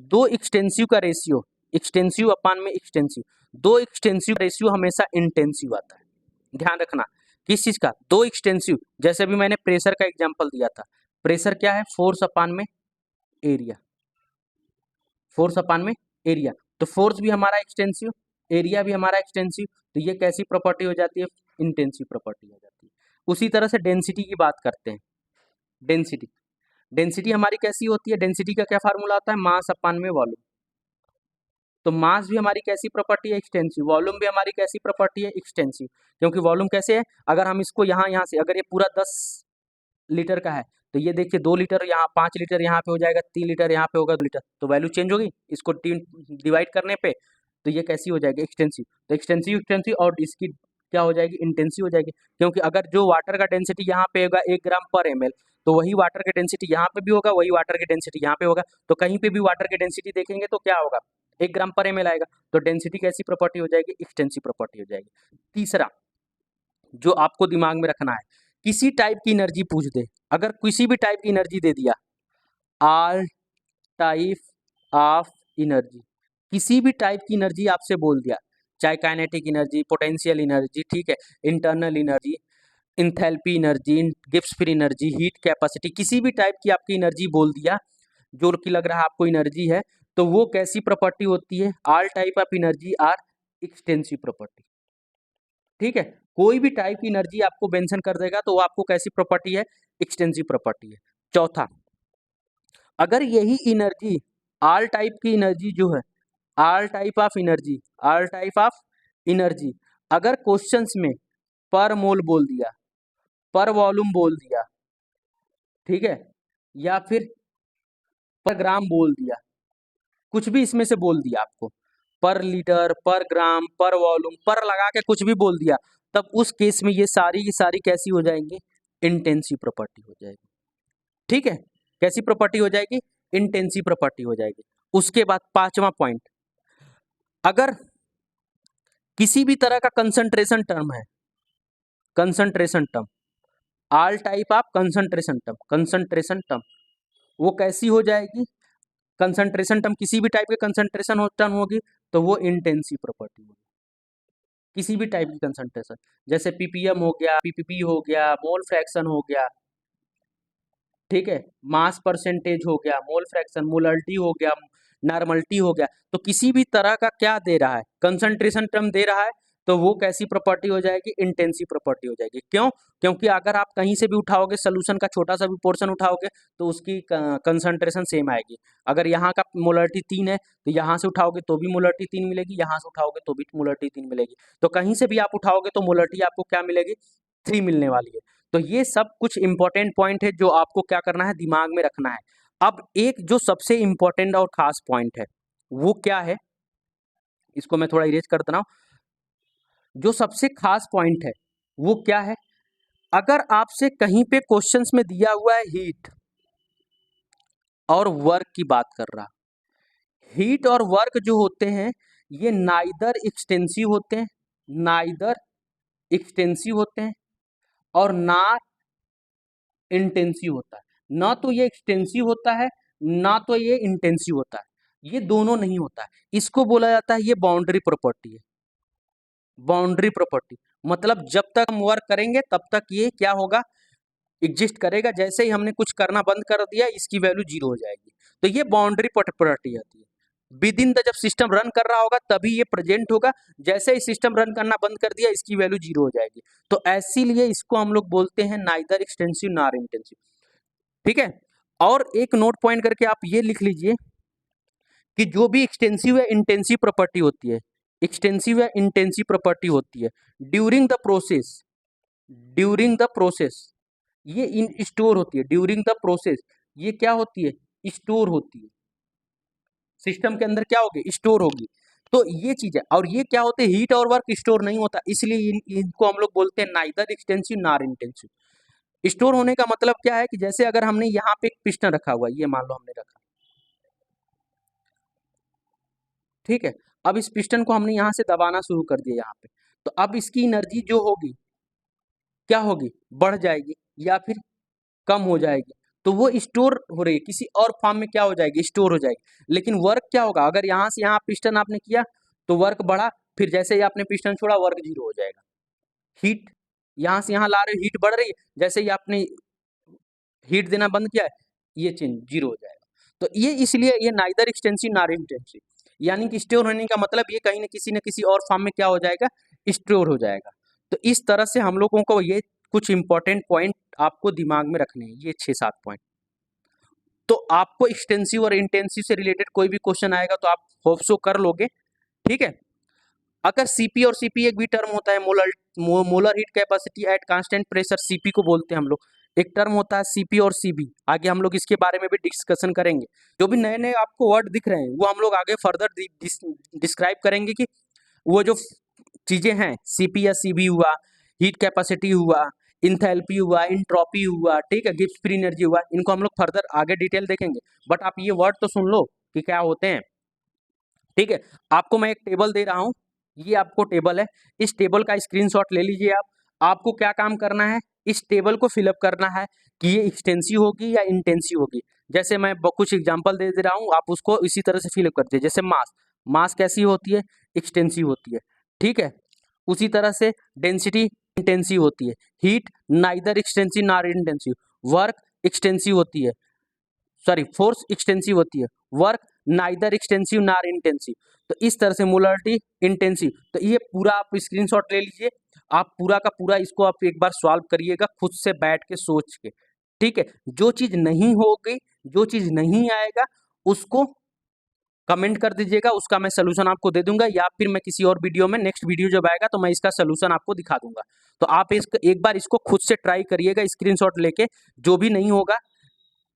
दो एक्सटेंसिव का रेशियो, एक्सटेंसिव अपान में एक्सटेंसिव, दो एक्सटेंसिव रेशियो हमेशा इंटेंसिव आता है। ध्यान रखना किस चीज का? दो एक्सटेंसिव। जैसे भी मैंने प्रेशर का एग्जांपल दिया था, प्रेशर क्या है? फोर्स अपान में एरिया, फोर्स अपान में एरिया, तो फोर्स भी हमारा एक्सटेंसिव, एरिया भी हमारा एक्सटेंसिव, तो ये कैसी प्रॉपर्टी हो जाती है? इंटेंसिव प्रॉपर्टी हो जाती है। उसी तरह से डेंसिटी की बात करते हैं। डेंसिटी, डेंसिटी हमारी कैसी होती है? डेंसिटी का क्या फार्मूला होता है? मास अपान में वॉल्यूम। तो मास भी हमारी कैसी प्रॉपर्टी है? एक्सटेंसिव। वॉल्यूम भी हमारी कैसी प्रॉपर्टी है? एक्सटेंसिव। क्योंकि वॉल्यूम कैसे है? अगर हम इसको यहाँ से, अगर ये पूरा 10 लीटर का है, तो ये देखिए 2 लीटर यहाँ, 5 लीटर यहाँ पे हो जाएगा, 3 लीटर यहाँ पे होगा, 2 लीटर, तो वैल्यू चेंज होगी इसको 3 डिवाइड करने पे, तो ये कैसी हो जाएगी? एक्सटेंसिव। तो एक्सटेंसिव एक्सटेंसिव, और इसकी क्या हो जाएगी? इंटेंसिव हो जाएगी। क्योंकि अगर जो वाटर का डेंसिटी यहाँ पे होगा 1 ग्राम पर ml, तो वही वाटर की डेंसिटी यहाँ पे भी होगा, वही वाटर की डेंसिटी यहाँ पे होगा, तो कहीं पे भी वाटर की डेंसिटी देखेंगे तो क्या होगा? 1 ग्राम पर ml आएगा, तो डेंसिटी कैसी प्रॉपर्टी हो जाएगी? एक्सटेंसिव प्रॉपर्टी हो जाएगी। तीसरा जो आपको दिमाग में रखना है, किसी टाइप की एनर्जी पूछ दे, अगर किसी भी टाइप की एनर्जी दे दिया, ऑल टाइप ऑफ एनर्जी, किसी भी टाइप की एनर्जी आपसे बोल दिया, चाहे काइनेटिक एनर्जी, पोटेंशियल एनर्जी, ठीक है, internal energy, enthalpy energy, Gibbs free energy, heat capacity, किसी भी टाइप की आपकी एनर्जी बोल दिया जो कि लग रहा है आपको एनर्जी है, तो वो कैसी प्रॉपर्टी होती है? All type of energy are extensive property. ठीक है, कोई भी टाइप की एनर्जी आपको मेंशन कर देगा तो वो आपको कैसी प्रॉपर्टी है, एक्सटेंसिव प्रॉपर्टी है। चौथा, अगर यही एनर्जी ऑल टाइप की एनर्जी जो है, all type of energy, all type of energy अगर क्वेश्चंस में पर मोल बोल दिया, पर वॉल्यूम बोल दिया, ठीक है, या फिर पर ग्राम बोल दिया, कुछ भी इसमें से बोल दिया आपको, पर लीटर, पर ग्राम, पर वॉल्यूम, पर लगा के कुछ भी बोल दिया, तब उस केस में ये सारी की सारी कैसी हो जाएंगी, इंटेंसिव प्रॉपर्टी हो जाएगी। ठीक है, कैसी प्रॉपर्टी हो जाएगी, इंटेंसिव प्रॉपर्टी हो जाएगी। उसके बाद पांचवा पॉइंट, अगर किसी भी तरह का कंसंट्रेशन टर्म है, concentration term, all type of concentration term, concentration term वो कैसी हो जाएगी, कंसंट्रेशन टर्म किसी भी टाइप के कंसंट्रेशन टर्म होगी तो वो इंटेंसिव प्रॉपर्टी होगी, किसी भी टाइप की कंसंट्रेशन, जैसे पीपीएम हो गया, पीपीपी हो गया, मोल फ्रैक्शन हो गया, ठीक है, मास परसेंटेज हो गया, मोल फ्रैक्शन, मोलरिटी हो गया, नॉर्मलिटी हो गया, तो किसी भी तरह का क्या दे रहा है, कंसंट्रेशन टर्म दे रहा है, तो वो कैसी प्रॉपर्टी हो जाएगी, इंटेंसिव प्रॉपर्टी हो जाएगी। क्यों, क्योंकि अगर आप कहीं से भी उठाओगे सोल्यूशन का छोटा सा भी पोर्शन उठाओगे तो उसकी कंसंट्रेशन सेम आएगी। अगर यहाँ का मोलरिटी 3 है तो यहाँ से उठाओगे तो भी मोलरिटी 3 मिलेगी, यहाँ से उठाओगे तो भी मोलरिटी 3 मिलेगी, तो कहीं से भी आप उठाओगे तो मोलरिटी आपको क्या मिलेगी, 3 मिलने वाली है। तो ये सब कुछ इंपॉर्टेंट पॉइंट है जो आपको क्या करना है, दिमाग में रखना है। अब एक जो सबसे इंपॉर्टेंट और खास पॉइंट है वो क्या है, इसको मैं थोड़ा इरेज कर देता हूं। जो सबसे खास पॉइंट है वो क्या है, अगर आपसे कहीं पे क्वेश्चंस में दिया हुआ है हीट और वर्क की बात कर रहा, हीट और वर्क जो होते हैं ये नाइदर एक्सटेंसिव होते हैं, नाइदर एक्सटेंसिव होते हैं और ना इंटेंसिव होता है, ना तो ये एक्सटेंसिव होता है ना तो ये इंटेंसिव होता है, ये दोनों नहीं होता है। इसको बोला जाता है, ये बाउंड्री प्रॉपर्टी है। बाउंड्री प्रॉपर्टी मतलब जब तक हम वर्क करेंगे तब तक ये क्या होगा, एग्जिस्ट करेगा, जैसे ही हमने कुछ करना बंद कर दिया इसकी वैल्यू 0 हो जाएगी। तो ये बाउंड्री प्रॉपर्टी आती है। विद इन द जब सिस्टम रन कर रहा होगा तभी ये प्रेजेंट होगा, जैसे ही सिस्टम रन करना बंद कर दिया इसकी वैल्यू 0 हो जाएगी। तो इसीलिए इसको हम लोग बोलते हैं नाइदर एक्सटेंसिव नॉर इंटेंसिव। ठीक है, और एक नोट पॉइंट करके आप ये लिख लीजिए कि जो भी एक्सटेंसिव या इंटेंसिव प्रॉपर्टी होती है, एक्सटेंसिव या इंटेंसिव प्रॉपर्टी होती है, during the process, during the process ये इन स्टोर होती है, ड्यूरिंग द प्रोसेस ये क्या होती है, स्टोर होती है, सिस्टम के अंदर क्या होगी, स्टोर होगी। तो ये चीज है, और ये क्या होते हैं, हीट और वर्क स्टोर नहीं होता, इसलिए इनको हम लोग बोलते हैं neither extensive nor intensive. Store होने का मतलब क्या है कि जैसे अगर हमने यहाँ पे एक पिस्टन रखा हुआ है, ये मान लो हमने रखा, ठीक है, अब इस पिस्टन को हमने यहाँ से दबाना शुरू कर दिया यहाँ पे, तो अब इसकी एनर्जी जो होगी क्या होगी, बढ़ जाएगी या फिर कम हो जाएगी, तो वो स्टोर हो रही है किसी और फॉर्म में, क्या हो जाएगी, स्टोर हो जाएगी। लेकिन वर्क क्या होगा, अगर यहाँ से यहाँ पिस्टन आपने किया तो वर्क बढ़ा, फिर जैसे ही आपने पिस्टन छोड़ा वर्क 0 हो जाएगा। हीट यहाँ से यहाँ ला रहे हो, हीट बढ़ रही है, जैसे ही आपने हीट देना बंद किया है ये चेंज 0 हो जाएगा। तो ये इसलिए ये नाइदर एक्सटेंसिव नॉर इंटेंसिव, यानी कि स्टोर होने का मतलब ये कहीं न किसी और फॉर्म में क्या हो जाएगा, स्टोर हो जाएगा। तो इस तरह से हम लोगों को ये कुछ इंपॉर्टेंट पॉइंट आपको दिमाग में रखने हैं, ये 6-7 पॉइंट। तो आपको एक्सटेंसिव और इंटेंसिव से रिलेटेड कोई भी क्वेश्चन आएगा तो आप होप सो कर लोगे, ठीक है। अगर सीपी और सीपी एक भी टर्म होता है, molar heat capacity at constant pressure, CP को बोलते हैं हम लोग। एक टर्म होता है सीपी और सीबी, आगे हम लोग इसके बारे में भी डिस्कशन करेंगे। जो भी नए नए आपको वर्ड दिख रहे हैं वो हम लोग आगे फर्दर डिस्क्राइब करेंगे कि वो जो चीजें हैं, सीपी या सीबी हुआ, हीट कैपेसिटी हुआ, इंथैल्पी हुआ, इंट्रोपी हुआ, ठीक है, गिब्स फ्री एनर्जी हुआ, इनको हम लोग फर्दर आगे डिटेल देखेंगे। बट आप ये वर्ड तो सुन लो कि क्या होते हैं, ठीक है। आपको मैं एक टेबल दे रहा हूँ, ये आपको टेबल है, इस टेबल का स्क्रीनशॉट ले लीजिए आप। आपको क्या काम करना है, इस टेबल को फिलअप करना है कि ये एक्सटेंसिव होगी या इंटेंसिव होगी। जैसे मैं कुछ एग्जांपल दे रहा हूँ, आप उसको इसी तरह से फिलअप कर दीजिए। जैसे मास, मास कैसी होती है, एक्सटेंसिव होती है, ठीक है। उसी तरह से डेंसिटी इंटेंसिव होती है, heat neither extensive nor intensive, work extensive होती है, सॉरी फोर्स एक्सटेंसिव होती है, work neither extensive nor intensive. तो इस तरह से मोलरिटी इंटेंसिव, तो ये पूरा आप स्क्रीनशॉट ले लीजिए। आप पूरा का पूरा इसको आप एक बार सॉल्व करिएगा खुद से बैठ के सोच के, ठीक है। जो चीज नहीं होगी, जो चीज नहीं आएगा उसको कमेंट कर दीजिएगा, उसका मैं सोल्यूशन आपको दे दूंगा, या फिर मैं किसी और वीडियो में, नेक्स्ट वीडियो जब आएगा तो मैं इसका सोल्यूशन आपको दिखा दूंगा। तो आप एक बार इसको खुद से ट्राई करिएगा स्क्रीनशॉट लेके, जो भी नहीं होगा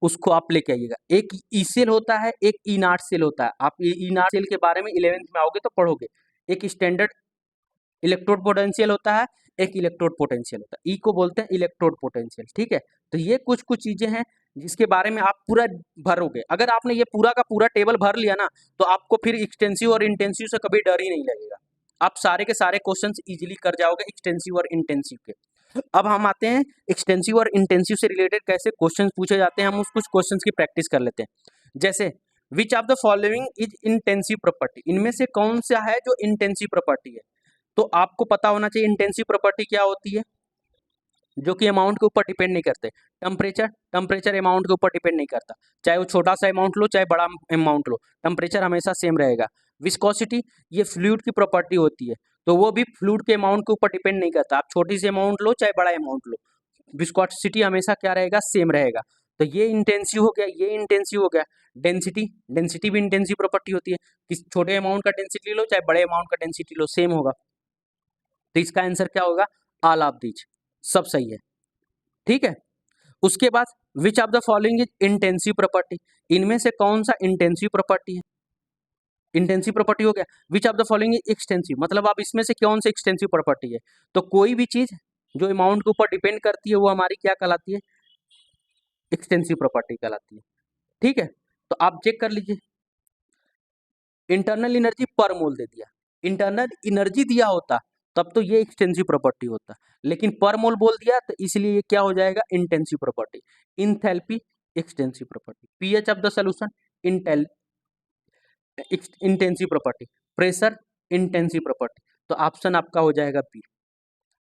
उसको आप लेके आइएगा। एक ई सेल होता है, एक ई नॉट सेल होता है। आप ये ई नॉट सेल के बारे में 11th में आओगे तो पढ़ोगे। एक स्टैंडर्ड इलेक्ट्रोड पोटेंशियल होता है, एक इलेक्ट्रोड पोटेंशियल होता है। ई को बोलते हैं इलेक्ट्रोड पोटेंशियल, ठीक है। तो ये कुछ कुछ चीजें हैं जिसके बारे में आप पूरा भरोगे। अगर आपने ये पूरा का पूरा टेबल भर लिया ना, तो आपको फिर एक्सटेंसिव और इंटेंसिव से कभी डर ही नहीं लगेगा। आप सारे के सारे क्वेश्चंस इजीली कर जाओगे एक्सटेंसिव और इंटेंसिव के। अब हम आते हैं एक्सटेंसिव और इंटेंसिव से रिलेटेड कैसे क्वेश्चंस पूछे जाते हैं, हम उस कुछ क्वेश्चंस की प्रैक्टिस कर लेते हैं। जैसे विच of the following is intensive property, इनमें से कौन सा है जो इंटेंसिव प्रॉपर्टी है। तो आपको पता होना चाहिए इंटेंसिव प्रॉपर्टी क्या होती है, जो कि अमाउंट के ऊपर डिपेंड नहीं करते। टेम्परेचर अमाउंट के ऊपर डिपेंड नहीं करता, चाहे वो छोटा सा अमाउंट लो चाहे बड़ा अमाउंट लो, टेम्परेचर हमेशा सेम रहेगा। विस्कोसिटी ये फ्लूइड की प्रॉपर्टी होती है, तो वो भी फ्लूइड के अमाउंट के ऊपर डिपेंड नहीं करता। आप छोटी सी अमाउंट लो चाहे बड़ा अमाउंट लो, विस्कोसिटी हमेशा क्या रहेगा, सेम रहेगा। तो ये इंटेंसिव हो गया, ये इंटेंसिव हो गया। डेंसिटी भी इंटेंसिव प्रॉपर्टी होती है, किस छोटे अमाउंट का डेंसिटी लो चाहे बड़े अमाउंट का डेंसिटी लो, सेम होगा। तो इसका आंसर क्या होगा, ऑल ऑफ दीज, सब सही है, ठीक है। उसके बाद विच of the following is intensive property, इनमें से कौन सा इंटेंसिव प्रॉपर्टी है। इंटेंसिव प्रॉपर्टी हो गया। विच of the following is extensive, मतलब आप इसमें से कौन सा एक्सटेंसिव प्रॉपर्टी है। तो कोई भी चीज जो अमाउंट के ऊपर डिपेंड करती है वो हमारी क्या कहलाती है, एक्सटेंसिव प्रॉपर्टी कहलाती है, ठीक है। तो आप चेक कर लीजिए, इंटरनल एनर्जी पर मोल दे दिया, इंटरनल एनर्जी दिया होता तब तो ये एक्सटेंसिव प्रॉपर्टी होता, लेकिन पर मोल बोल दिया तो इसलिए ये क्या हो जाएगा, intensive property. Enthalpy extensive property, pH of the solution intensive property, pressure intensive property. तो ऑप्शन आपका हो जाएगा बी।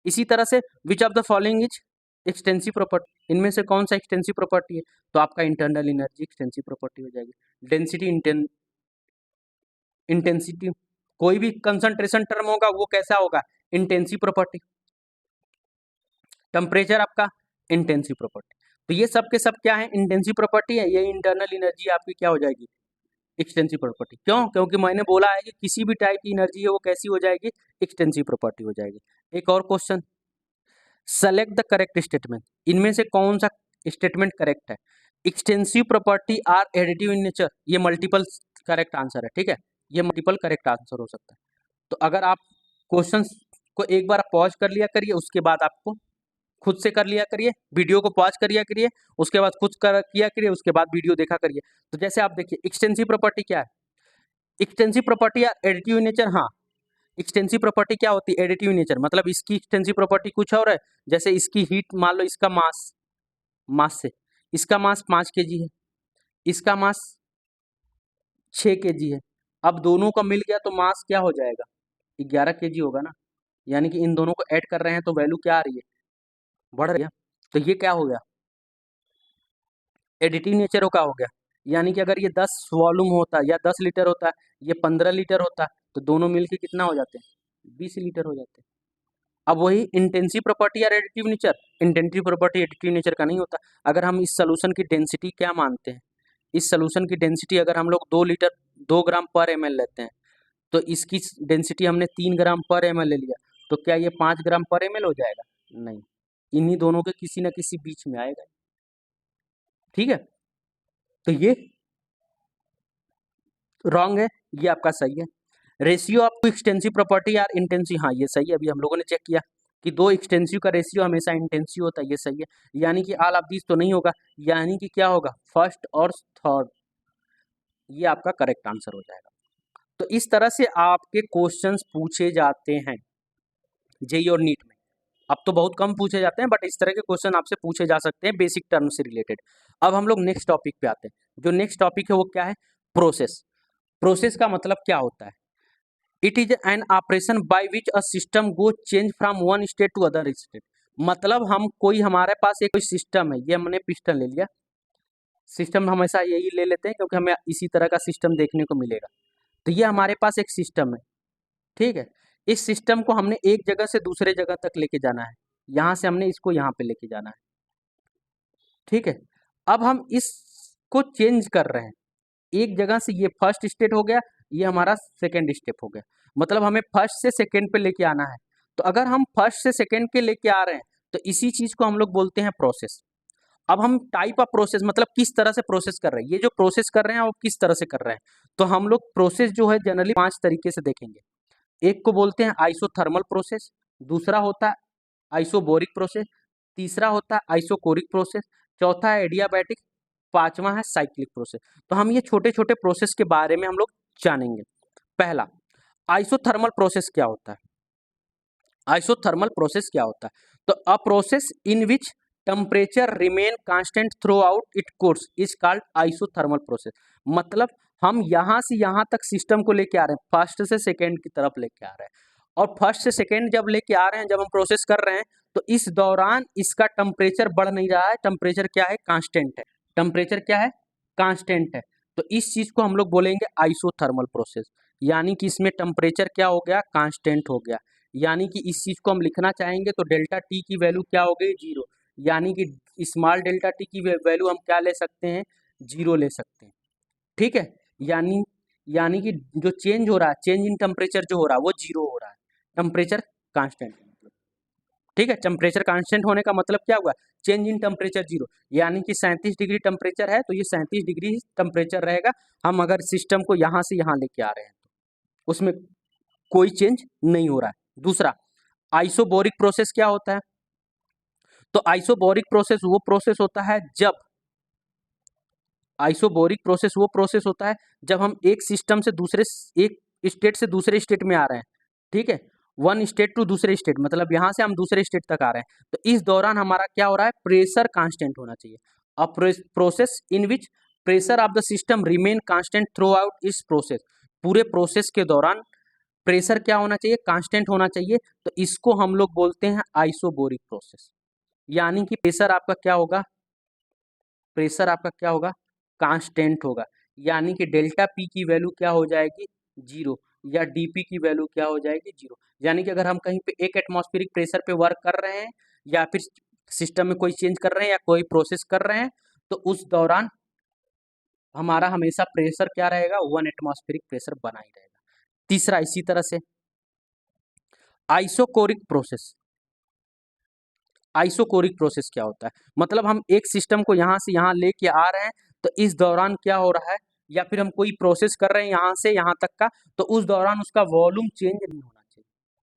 इसी तरह से विच of the following is extensive property, इनमें से कौन सा एक्सटेंसिव प्रॉपर्टी है। तो आपका इंटरनल एनर्जी एक्सटेंसिव प्रॉपर्टी हो जाएगी। डेंसिटी इंटेंसिटी, कोई भी कंसंट्रेशन टर्म होगा वो कैसा होगा, इंटेंसिव प्रॉपर्टी। टेम्परेचर आपका इंटेंसिव प्रॉपर्टी। तो ये सब के सब क्या है, इंटेंसिव प्रॉपर्टी है। ये इंटरनल एनर्जी आपकी क्या हो जाएगी, एक्सटेंसिव प्रॉपर्टी। क्यों, क्योंकि मैंने बोला है कि किसी भी टाइप की एनर्जी है वो कैसी हो जाएगी, एक्सटेंसिव प्रॉपर्टी हो जाएगी। एक और question, select the correct statement, इनमें से कौन सा स्टेटमेंट करेक्ट है। Extensive property are additive in nature, ये मल्टीपल करेक्ट आंसर है, ठीक है, ये मल्टीपल करेक्ट आंसर हो सकता है। तो अगर आप क्वेश्चन को एक बार पॉज कर लिया करिए, उसके बाद आपको खुद से कर लिया करिए, वीडियो को पॉज कर लिया करिए, उसके बाद खुद कर किया करिए, उसके बाद वीडियो देखा करिए। तो जैसे आप देखिए एक्सटेंसिव प्रॉपर्टी क्या है, एक्सटेंसिव प्रॉपर्टी या एडिटिव नेचर। हाँ, एक्सटेंसिव प्रॉपर्टी क्या होती है, एडिटिव नेचर, मतलब इसकी एक्सटेंसिव प्रॉपर्टी कुछ और है। जैसे इसकी हीट, मान लो इसका मास, मास से इसका मास 5 kg है, इसका मास 6 kg है। अब दोनों का मिल गया तो मास क्या हो जाएगा, 11 kg होगा ना। यानी कि इन दोनों को ऐड कर रहे हैं तो वैल्यू क्या आ रही है, बढ़ रही है। तो ये क्या हो गया, एडिटिव नेचर का हो गया। यानी कि अगर ये 10 वॉल्यूम होता या 10 लीटर होता, ये 15 लीटर होता, तो दोनों मिलके कितना हो जाते हैं, 20 लीटर हो जाते हैं। अब वही इंटेंसिव प्रॉपर्टी या additive nature, intensive property additive nature का नहीं होता। अगर हम इस सोल्यूशन की डेंसिटी क्या मानते हैं, इस सोल्यूशन की डेंसिटी अगर हम लोग 2 ग्राम पर ml लेते हैं, तो इसकी डेंसिटी हमने 3 ग्राम पर ml ले लिया, तो क्या ये 5 ग्राम पर ml हो जाएगा, नहीं, इन्हीं दोनों के किसी न किसी बीच में आएगा, ठीक है। तो ये रॉन्ग है, ये आपका सही है। रेशियो ऑफ एक्सटेंसिव प्रॉपर्टी यार इंटेंसिव, हाँ ये सही है, अभी हम लोगों ने चेक किया कि 2 एक्सटेंसिव का रेशियो हमेशा इंटेंसिव होता है, ये सही है। यानी कि ऑल ऑफ दिस तो नहीं होगा, यानी कि क्या होगा, फर्स्ट और थर्ड, ये आपका करेक्ट आंसर हो जाएगा। तो इस तरह से आपके क्वेश्चंस पूछे जाते हैं जेईई और नीट में। अब तो बहुत कम पूछे जाते हैं, बट इस तरह के क्वेश्चन आपसे पूछे जा सकते हैं बेसिक टर्म से रिलेटेड। अब हम लोग नेक्स्ट टॉपिक पे आते हैं। जो नेक्स्ट टॉपिक है वो क्या है, प्रोसेस। प्रोसेस का मतलब क्या होता है, it is an operation by which a system go change from one state to other state. मतलब हम कोई, हमारे पास एक कोई सिस्टम है, ये हमने पिस्टन ले लिया, सिस्टम हमेशा यही ले लेते हैं क्योंकि हमें इसी तरह का सिस्टम देखने को मिलेगा। तो ये हमारे पास एक सिस्टम है, ठीक है। इस सिस्टम को हमने एक जगह से दूसरे जगह तक लेके जाना है, यहाँ से हमने इसको यहाँ पे लेके जाना है, ठीक है। अब हम इसको चेंज कर रहे हैं एक जगह से, ये फर्स्ट स्टेट हो गया, ये हमारा सेकेंड स्टेप हो गया, मतलब हमें फर्स्ट से सेकेंड पे लेके आना है। तो अगर हम फर्स्ट से सेकेंड पे लेके आ रहे हैं तो इसी चीज को हम लोग बोलते हैं प्रोसेस। अब हम टाइप ऑफ प्रोसेस मतलब किस तरह से प्रोसेस कर रहे हैं, ये जो प्रोसेस कर रहे हैं वो किस तरह से कर रहे हैं, तो हम लोग प्रोसेस जो है जनरली 5 तरीके से देखेंगे। एक को बोलते हैं आइसोथर्मल प्रोसेस, दूसरा होता है आइसोबोरिक प्रोसेस, तीसरा होता है आइसोकोरिक प्रोसेस, चौथा है एडियाबैटिक, पांचवा है साइक्लिक प्रोसेस। तो हम ये छोटे छोटे प्रोसेस के बारे में हम लोग जानेंगे। पहला, आइसोथर्मल प्रोसेस क्या होता है। आइसोथर्मल प्रोसेस क्या होता है, तो अ process in which temperature remain constant through out it course is called isothermal process. मतलब हम यहाँ से यहाँ तक सिस्टम को लेके आ रहे हैं, फर्स्ट से सेकेंड की तरफ लेके आ रहे हैं, और फर्स्ट से सेकेंड जब लेके आ रहे हैं, जब हम प्रोसेस कर रहे हैं, तो इस दौरान इसका टेम्परेचर बढ़ नहीं रहा है, टेम्परेचर क्या है, कांस्टेंट है। टेम्परेचर क्या है, कांस्टेंट है। तो इस चीज को हम लोग बोलेंगे आइसोथर्मल प्रोसेस, यानी कि इसमें टेम्परेचर क्या हो गया, कांस्टेंट हो गया। यानी कि इस चीज को हम लिखना चाहेंगे तो डेल्टा टी की वैल्यू क्या हो गई, 0। यानी कि स्मॉल डेल्टा टी की वैल्यू हम क्या ले सकते हैं, 0 ले सकते हैं, ठीक है। यानी यानी कि जो चेंज हो रहा है, चेंज इन टेम्परेचर जो हो रहा है वो 0 हो रहा है, टेम्परेचर कांस्टेंट, ठीक है। टेम्परेचर कांस्टेंट होने का मतलब क्या हुआ, चेंज इन टेम्परेचर 0। यानी कि 37 डिग्री टेम्परेचर है तो ये 37 डिग्री टेम्परेचर रहेगा। हम अगर सिस्टम को यहाँ से यहाँ लेके आ रहे हैं तो उसमें कोई चेंज नहीं हो रहा है। दूसरा, आइसोबोरिक प्रोसेस क्या होता है, तो आइसोबोरिक प्रोसेस वो प्रोसेस होता है जब आइसोबोरिक प्रोसेस वो प्रोसेस होता है जब हम एक सिस्टम से दूसरे, एक स्टेट से दूसरे स्टेट में आ रहे हैं, ठीक है। वन स्टेट टू दूसरे स्टेट, मतलब यहाँ से हम दूसरे स्टेट तक आ रहे हैं, तो इस दौरान हमारा क्या हो रहा है, प्रेशर कांस्टेंट होना चाहिए। अ process in which pressure of the system remain constant through out इस प्रोसेस। पूरे प्रोसेस के दौरान प्रेशर क्या होना चाहिए, कांस्टेंट होना चाहिए। तो इसको हम लोग बोलते हैं आइसोबोरिक प्रोसेस। यानी कि प्रेशर आपका क्या होगा, प्रेशर आपका क्या होगा, कांस्टेंट होगा। यानी कि डेल्टा पी की वैल्यू क्या हो जाएगी, 0, या डीपी की वैल्यू क्या हो जाएगी, 0। यानी कि अगर हम कहीं पे एक एटमॉस्फेरिक प्रेशर पे वर्क कर रहे हैं या फिर सिस्टम में कोई चेंज कर रहे हैं या कोई प्रोसेस कर रहे हैं, तो उस दौरान हमारा हमेशा प्रेशर क्या रहेगा, 1 एटमॉस्फेरिक प्रेशर बना ही रहेगा। तीसरा, इसी तरह से आइसोकोरिक प्रोसेस। आइसोकोरिक प्रोसेस क्या होता है, मतलब हम एक सिस्टम को यहाँ से यहाँ लेके आ रहे हैं, तो इस दौरान क्या हो रहा है, या फिर हम कोई प्रोसेस कर रहे हैं यहाँ से यहाँ तक का, तो उस दौरान उसका वॉल्यूम चेंज नहीं होना चाहिए।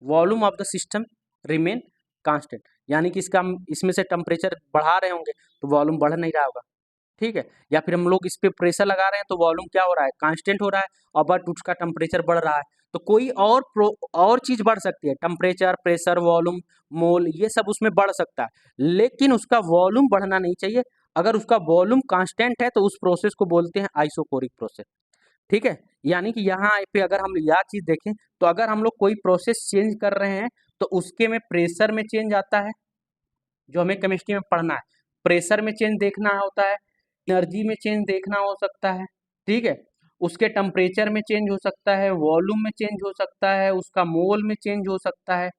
Volume of the system remain constant. यानी कि इसका हम इसमें से टेम्परेचर बढ़ा रहे होंगे तो वॉल्यूम बढ़ नहीं रहा होगा, ठीक है। या फिर हम लोग इस पे प्रेशर लगा रहे हैं तो वॉल्यूम क्या हो रहा है, कांस्टेंट हो रहा है, और बट उसका टेम्परेचर बढ़ रहा है। तो कोई और चीज बढ़ सकती है, टेम्परेचर, प्रेशर, वॉल्यूम, मोल, ये सब उसमें बढ़ सकता है, लेकिन उसका वॉल्यूम बढ़ना नहीं चाहिए। अगर उसका वॉल्यूम कांस्टेंट है तो उस प्रोसेस को बोलते हैं आइसोकोरिक प्रोसेस, ठीक है। यानी कि यहाँ पे अगर हम यह चीज देखें तो अगर हम लोग कोई प्रोसेस चेंज कर रहे हैं तो उसके में प्रेशर में चेंज आता है, जो हमें केमिस्ट्री में पढ़ना है। प्रेशर में चेंज देखना होता है, एनर्जी में चेंज देखना हो सकता है, ठीक है। उसके टेम्परेचर में चेंज हो सकता है, वॉल्यूम में चेंज हो सकता है, उसका मोल में चेंज हो सकता है,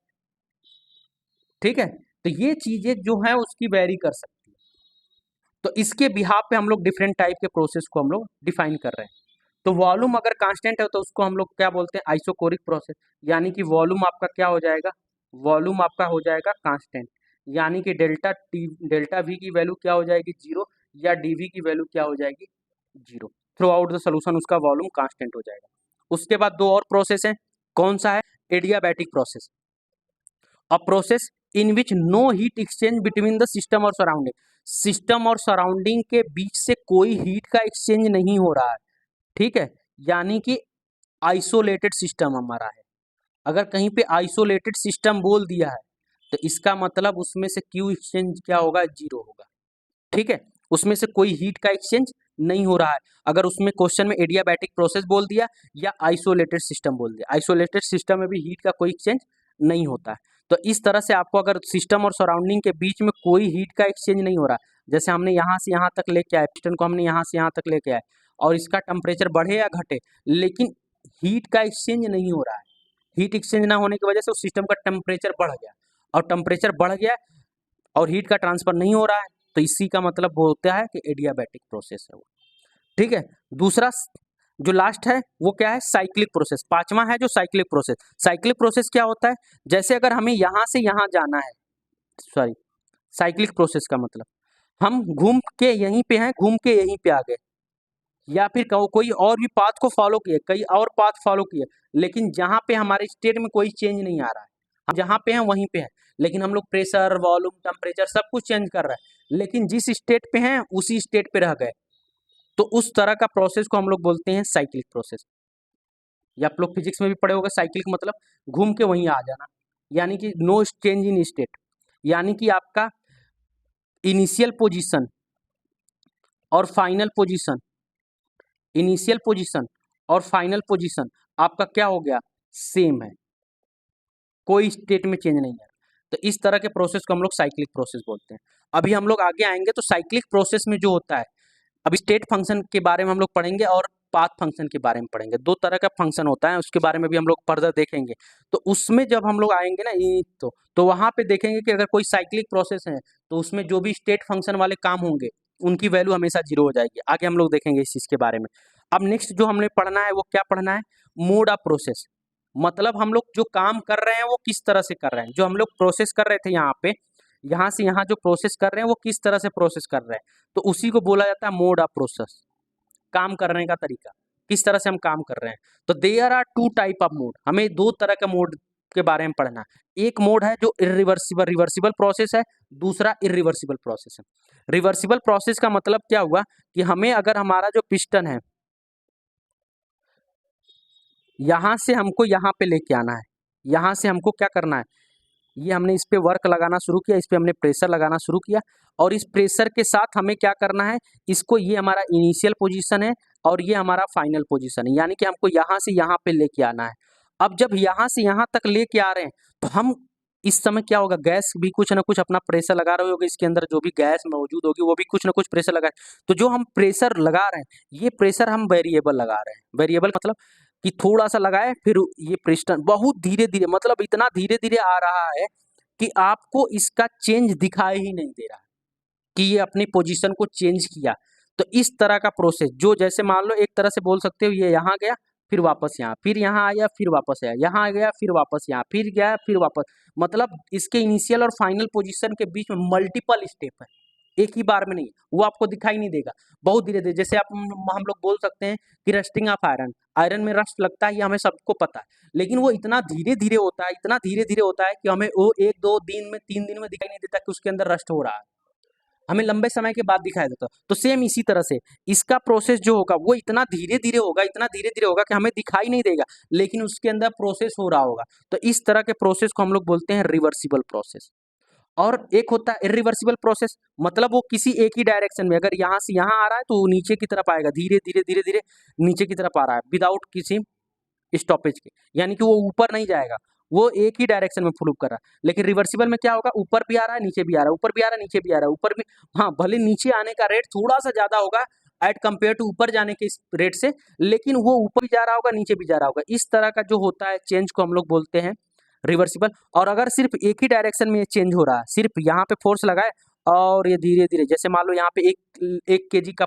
ठीक है। तो ये चीजें जो है उसकी वेरी कर सकती है। तो इसके बिहाफ पे हम लोग डिफरेंट टाइप के प्रोसेस को हम लोग डिफाइन कर रहे हैं। तो वॉल्यूम अगर कांस्टेंट है तो उसको हम लोग क्या बोलते हैं, आइसोकोरिक प्रोसेस। यानी कि वॉल्यूम आपका क्या हो जाएगा, वॉल्यूम आपका हो जाएगा कांस्टेंट। यानी कि डेल्टा वी की वैल्यू क्या हो जाएगी, 0, या डीवी की वैल्यू क्या हो जाएगी, 0। थ्रू आउट द सोल्यूशन उसका वॉल्यूम कांस्टेंट हो जाएगा। उसके बाद दो और प्रोसेस है, कौन सा है, adiabatic process. A process in which no heat exchange between the system और सराउंडिंग। सिस्टम और सराउंडिंग के बीच से कोई हीट का एक्सचेंज नहीं हो रहा है, ठीक है। यानी कि आइसोलेटेड सिस्टम हमारा है। अगर कहीं पे आइसोलेटेड सिस्टम बोल दिया है तो इसका मतलब उसमें से क्यू एक्सचेंज क्या होगा, 0 होगा, ठीक है। उसमें से कोई हीट का एक्सचेंज नहीं हो रहा है। अगर उसमें क्वेश्चन में एडियाबैटिक प्रोसेस बोल दिया या आइसोलेटेड सिस्टम बोल दिया, आइसोलेटेड सिस्टम में भी हीट का कोई एक्सचेंज नहीं होता है। तो इस तरह से आपको अगर सिस्टम और सराउंडिंग के बीच में कोई हीट का एक्सचेंज नहीं हो रहा, जैसे हमने यहाँ से यहाँ तक लेके आए, पिस्टन को हमने यहाँ से यहाँ तक लेके आए और इसका टेम्परेचर बढ़े या घटे, लेकिन हीट का एक्सचेंज नहीं हो रहा है, हीट एक्सचेंज ना होने की वजह से उस सिस्टम का टेम्परेचर बढ़ गया, और टेम्परेचर बढ़ गया और हीट का ट्रांसफर नहीं हो रहा है, तो इसी का मतलब वो होता है कि एडियाबैटिक प्रोसेस है वो। ठीक है। दूसरा जो लास्ट है वो क्या है, साइक्लिक प्रोसेस। पांचवा है जो साइक्लिक प्रोसेस। साइक्लिक प्रोसेस क्या होता है, जैसे अगर हमें यहाँ से यहाँ जाना है, सॉरी, साइक्लिक प्रोसेस का मतलब हम घूम के यहीं पे हैं, घूम के यहीं पे आ गए, या फिर कोई और भी पाथ को फॉलो किए, कई और पाथ फॉलो किए, लेकिन जहाँ पे हमारे स्टेट में कोई चेंज नहीं आ रहा है, हम जहाँ पे हैं वहीं पे हैं, लेकिन हम लोग प्रेशर, वॉल्यूम, टेम्परेचर सब कुछ चेंज कर रहे हैं, लेकिन जिस स्टेट पे हैं उसी स्टेट पे रह गए, तो उस तरह का प्रोसेस को हम लोग बोलते हैं साइक्लिक प्रोसेस। या आप लोग फिजिक्स में भी पढ़े होगा, साइक्लिक मतलब घूम के वहीं आ जाना, यानी कि नो चेंज इन स्टेट, यानी कि आपका इनिशियल पोजीशन और फाइनल पोजीशन, इनिशियल पोजीशन और फाइनल पोजीशन आपका क्या हो गया, सेम है, कोई स्टेट में चेंज नहीं है। तो इस तरह के प्रोसेस को हम लोग साइक्लिक प्रोसेस बोलते हैं। अभी हम लोग आगे आएंगे तो साइक्लिक प्रोसेस में जो होता है, अभी स्टेट फंक्शन के बारे में हम लोग पढ़ेंगे और पाथ फंक्शन के बारे में पढ़ेंगे। दो तरह का फंक्शन होता है, उसके बारे में भी हम लोग फर्दर देखेंगे। तो उसमें जब हम लोग आएंगे ना तो वहां पे देखेंगे कि अगर कोई साइक्लिक प्रोसेस है तो उसमें जो भी स्टेट फंक्शन वाले काम होंगे उनकी वैल्यू हमेशा 0 हो जाएगी। आगे हम लोग देखेंगे इस चीज के बारे में। अब नेक्स्ट जो हमने पढ़ना है वो क्या पढ़ना है, मोड ऑफ प्रोसेस। मतलब हम लोग जो काम कर रहे हैं वो किस तरह से कर रहे हैं, जो हम लोग प्रोसेस कर रहे थे यहाँ पे, यहाँ से यहाँ जो प्रोसेस कर रहे हैं वो किस तरह से प्रोसेस कर रहे हैं, तो उसी को बोला जाता है मोड ऑफ प्रोसेस, काम करने का तरीका, किस तरह से हम काम कर रहे हैं। तो there are two type of mode, हमें दो तरह के मोड के बारे में पढ़ना है। एक मोड है जो इरिवर्सिबल रिवर्सिबल प्रोसेस है, दूसरा इरिवर्सिबल प्रोसेस है। रिवर्सिबल प्रोसेस का मतलब क्या हुआ कि हमें अगर हमारा जो पिस्टन है यहाँ से हमको यहाँ पे लेके आना है, यहाँ से हमको क्या करना है, ये हमने इस पे वर्क लगाना शुरू किया, इस पे हमने प्रेशर लगाना शुरू किया, और इस प्रेशर के साथ हमें क्या करना है, इसको, ये हमारा इनिशियल पोजीशन है और ये हमारा फाइनल पोजीशन है, यानी कि हमको यहाँ से यहाँ पे लेके आना है। अब जब यहाँ से यहाँ तक लेके आ रहे हैं तो हम इस समय क्या होगा, गैस भी कुछ ना कुछ अपना प्रेशर लगा रहे होगी, इसके अंदर जो भी गैस मौजूद होगी वो भी कुछ ना कुछ प्रेशर लगा है। तो जो हम प्रेशर लगा रहे हैं ये प्रेशर हम वेरिएबल लगा रहे हैं। वेरिएबल मतलब कि थोड़ा सा लगाए फिर ये प्रेशर बहुत धीरे धीरे, मतलब इतना धीरे धीरे आ रहा है कि आपको इसका चेंज दिखाई ही नहीं दे रहा कि ये अपनी पोजीशन को चेंज किया। तो इस तरह का प्रोसेस, जो जैसे मान लो एक तरह से बोल सकते हो, ये यहाँ गया फिर वापस यहाँ, फिर यहाँ आया फिर वापस आया, यहाँ गया फिर वापस यहाँ, फिर गया फिर वापस, मतलब इसके इनिशियल और फाइनल पोजीशन के बीच में मल्टीपल स्टेप है, एक ही बार में नहीं, वो आपको दिखाई नहीं देगा, बहुत धीरे धीरे। जैसे आप हम लोग बोल सकते हैं कि रस्टिंग ऑफ आयरन, आयरन में रस्ट लगता है, ये हमें सबको पता है, लेकिन वो इतना धीरे धीरे होता है, इतना धीरे धीरे होता है कि हमें वो 1-2 दिन में 3 दिन में दिखाई नहीं देता कि उसके अंदर रस्ट हो रहा है, हमें लंबे समय के बाद दिखाई देता। तो सेम इसी तरह से इसका प्रोसेस जो होगा वो इतना धीरे धीरे होगा, इतना धीरे धीरे होगा कि हमें दिखाई नहीं देगा, लेकिन उसके अंदर प्रोसेस हो रहा होगा। तो इस तरह के प्रोसेस को हम लोग बोलते हैं रिवर्सिबल प्रोसेस। और एक होता है इरिवर्सिबल प्रोसेस, मतलब वो किसी एक ही डायरेक्शन में, अगर यहाँ से यहाँ आ रहा है तो वो नीचे की तरफ आएगा, धीरे धीरे धीरे धीरे नीचे की तरफ आ रहा है विदाउट किसी स्टॉपेज के, यानी कि वो ऊपर नहीं जाएगा, वो एक ही डायरेक्शन में फ्लो कर रहा है। लेकिन रिवर्सिबल में क्या होगा, ऊपर भी आ रहा है नीचे भी आ रहा है, ऊपर भी आ रहा है नीचे भी आ रहा है, ऊपर भी, हाँ भले नीचे आने का रेट थोड़ा सा ज्यादा होगा एट कंपेयर टू ऊपर जाने के रेट से, लेकिन वो ऊपर भी जा रहा होगा नीचे भी जा रहा होगा। इस तरह का जो होता है चेंज को हम लोग बोलते हैं रिवर्सिबल। और अगर सिर्फ एक ही डायरेक्शन में ये चेंज हो रहा है, सिर्फ यहाँ पे फोर्स लगाए और ये धीरे धीरे, जैसे मान लो यहाँ पे एक केजी का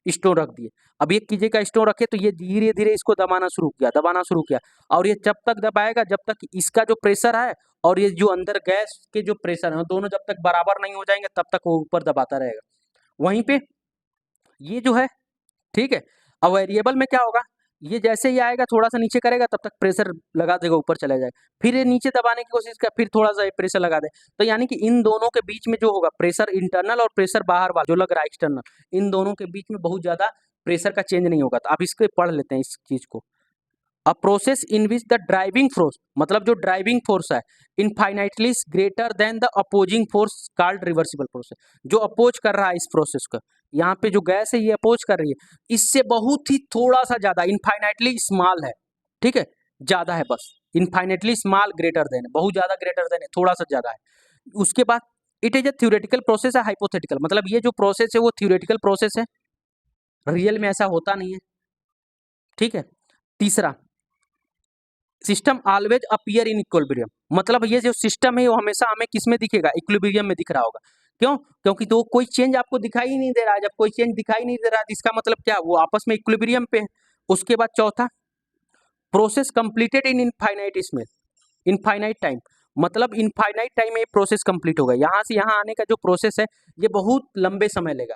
स्टोन रख दिए, अब 1 केजी का स्टोन रखे तो ये धीरे धीरे इसको दबाना शुरू किया, दबाना शुरू किया, और ये जब तक दबाएगा जब तक इसका जो प्रेशर है और ये जो अंदर गैस के जो प्रेशर है दोनों जब तक बराबर नहीं हो जाएंगे तब तक वो ऊपर दबाता रहेगा। वहीं पे ये जो है, ठीक है, अब वेरिएबल में क्या होगा, ये जैसे ही आएगा थोड़ा सा नीचे करेगा तब तक प्रेशर लगा देगा, ऊपर चला जाएगा, फिर ये नीचे दबाने की कोशिश कर, फिर थोड़ा सा प्रेशर लगा दे। तो यानी कि इन दोनों के बीच में जो होगा प्रेशर इंटरनल और प्रेशर बाहर वाला जो लग रहा है एक्सटर्नल, इन दोनों के बीच में बहुत ज्यादा प्रेशर का चेंज नहीं होगा। तो आप इसको पढ़ लेते हैं इस चीज को। अ process in which the driving force, मतलब जो ड्राइविंग फोर्स है infinitely greater than the opposing force called reversible process. जो अपोज कर रहा है इस प्रोसेस को, यहाँ पे जो गैस है ये अपोज कर रही है, इससे बहुत ही थोड़ा सा ज्यादा, इनफाइनाइटली स्मॉल है, ठीक है, ज्यादा है बस, इनफाइनाइटली स्मॉल ग्रेटर देन, बहुत ज्यादा ग्रेटर देन है, थोड़ा सा ज्यादा है। उसके बाद it is a theoretical process है हाइपोथेटिकल, मतलब ये जो प्रोसेस है वो थ्योरेटिकल प्रोसेस है, रियल में ऐसा होता नहीं है, ठीक है। तीसरा system always appear in equilibrium, मतलब ये जो सिस्टम है वो हमेशा हमें किस में दिखेगा, इक्विलिब्रियम में दिख रहा होगा। क्यों? क्योंकि तो कोई चेंज आपको दिखाई ही नहीं दे रहा है। जब कोई चेंज दिखाई नहीं दे रहा है तो इसका मतलब क्या, वो आपस में इक्विलिब्रियम पे है। उसके बाद चौथा, process completed in infinite smell, infinite time, मतलब इनफाइनाइट टाइम में ये प्रोसेस कंप्लीट होगा। यहाँ से यहाँ आने का जो प्रोसेस है ये बहुत लंबे समय लेगा,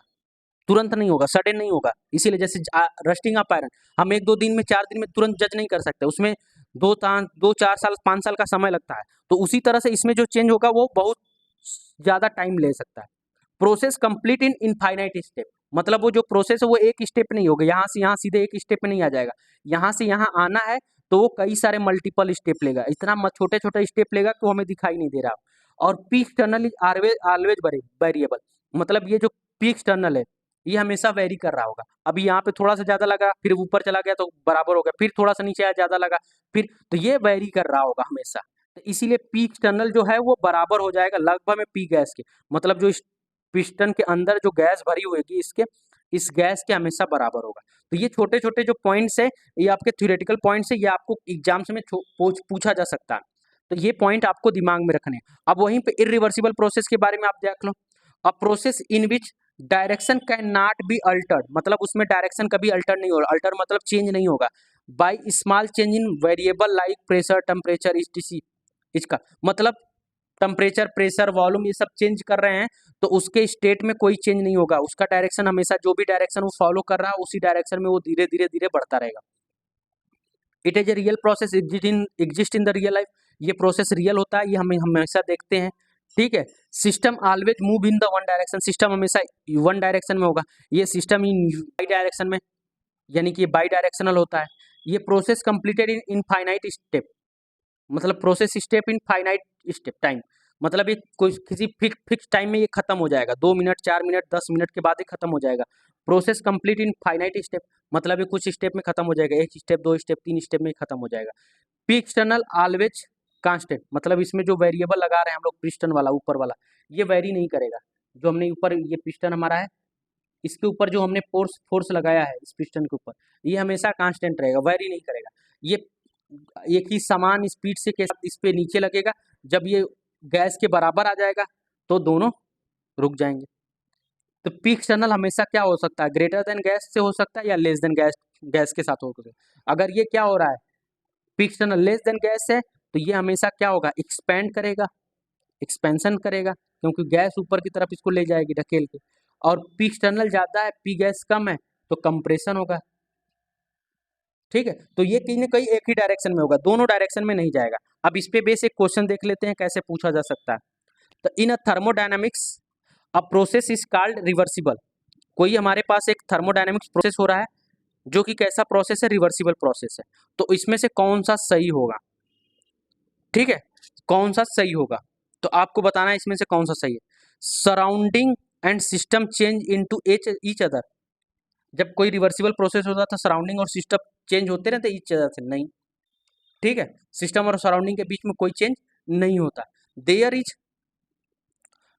तुरंत नहीं होगा, सडन नहीं होगा। इसीलिए जैसे रस्टिंग ऑफ आयरन हम 1-2 दिन में 4 दिन में तुरंत जज नहीं कर सकते, उसमें 2-4 साल 5 साल का समय लगता है। तो उसी तरह से इसमें जो चेंज होगा वो बहुत ज़्यादा टाइम ले सकता है। Process complete in infinite step, मतलब वो जो प्रोसेस है वो एक स्टेप नहीं होगा, यहाँ से यहाँ सीधे एक स्टेप में नहीं आ जाएगा। यहाँ से यहाँ आना है तो वो कई सारे मल्टीपल स्टेप लेगा, इतना छोटे छोटे स्टेप लेगा कि हमें दिखाई नहीं दे रहा। और P external is always variable, मतलब ये जो पी एक्सटर्नल है ये हमेशा वेरी कर रहा होगा। अभी यहाँ पे थोड़ा सा ज़्यादा लगा, फिर ऊपर चला गया तो बराबर हो गया, फिर थोड़ा सा नीचे आया ज़्यादा लगा, फिर तो ये वेरी कर रहा होगा हमेशा। तो इसीलिए पी एक्सटर्नल जो है वो बराबर हो जाएगा लगभग में पी गैस के, मतलब जो पिस्टन के अंदर जो गैस भरी होगी इसके, इस गैस के हमेशा बराबर होगा। तो ये छोटे छोटे जो पॉइंट्स है ये आपके थ्योरेटिकल पॉइंट्स है, ये आपको एग्जाम्स में पूछा जा सकता है। तो ये पॉइंट आपको दिमाग में रखने हैं। अब वहीं पे इरिवर्सिबल प्रोसेस के बारे में आप देख लो, a process in which direction can not be altered, मतलब उसमें डायरेक्शन कभी अल्टर नहीं होगा, अल्टर मतलब चेंज नहीं होगा, by small change in variable like pressure temperature etc। इसका मतलब टेम्परेचर प्रेशर वॉल्यूम ये सब चेंज कर रहे हैं तो उसके स्टेट में कोई चेंज नहीं होगा, उसका डायरेक्शन हमेशा जो भी डायरेक्शन वो फॉलो कर रहा है उसी डायरेक्शन में वो धीरे धीरे धीरे बढ़ता रहेगा। It is a real process exist in the real life, ये प्रोसेस रियल होता है, ये हमें हमेशा देखते हैं। ठीक है, system always move in the one direction, system हमेशा वन डायरेक्शन में होगा, ये सिस्टम इन बाई डायरेक्शन में, यानी कि बाई डायरेक्शनल होता है। ये process completed in infinite step, मतलब process step in finite step time, मतलब ये कोई किसी फिक्स टाइम में ये खत्म हो जाएगा, 2 मिनट 4 मिनट 10 मिनट के बाद ही खत्म हो जाएगा। Process complete in finite step, मतलब ये कुछ स्टेप में खत्म हो जाएगा, 1 स्टेप 2 स्टेप 3 स्टेप में खत्म हो जाएगा। पी एक्सटर्नल ऑलवेज कांस्टेंट, मतलब इसमें जो वेरिएबल लगा रहे हैं हम लोग पिस्टन वाला ऊपर वाला, ये वेरी नहीं करेगा। जो हमने ऊपर ये पिस्टन हमारा है इसके ऊपर जो हमने फोर्स लगाया है इस पिस्टन के ऊपर, ये हमेशा कांस्टेंट रहेगा, वेरी नहीं करेगा। ये एक ही समान स्पीड से के साथ इस पे नीचे लगेगा, जब ये गैस के बराबर आ जाएगा तो दोनों रुक जाएंगे। तो पी एक्सटर्नल हमेशा क्या हो सकता है, ग्रेटर देन गैस से हो सकता है या लेस देन गैस के साथ हो सकता है। अगर ये क्या हो रहा है, P external less than gas है तो ये हमेशा क्या होगा, एक्सपेंड करेगा, एक्सपेंशन करेगा, क्योंकि गैस ऊपर की तरफ इसको ले जाएगी ढकेल के। और पी एक्सटर्नल ज़्यादा है पी गैस कम है तो कंप्रेशन होगा। ठीक है, तो ये कहीं ना कहीं एक ही डायरेक्शन में होगा, दोनों डायरेक्शन में नहीं जाएगा। अब इस पे बेस एक क्वेश्चन देख लेते हैं कैसे पूछा जा सकता है। तो in a thermodynamics a process is called reversible, कोई हमारे पास एक थर्मोडायनेमिक्स प्रोसेस हो रहा है जो कि कैसा प्रोसेस है, रिवर्सिबल प्रोसेस है। तो इसमें से कौन सा सही होगा, ठीक है, कौन सा सही होगा, तो आपको बताना है इसमें से कौन सा सही है। Surrounding and system change into each other, जब कोई रिवर्सिबल प्रोसेस होता था सराउंडिंग और सिस्टम चेंज होते रहते ईच अदर से, नहीं। ठीक है, सिस्टम और सराउंडिंग के बीच में कोई चेंज नहीं होता। There is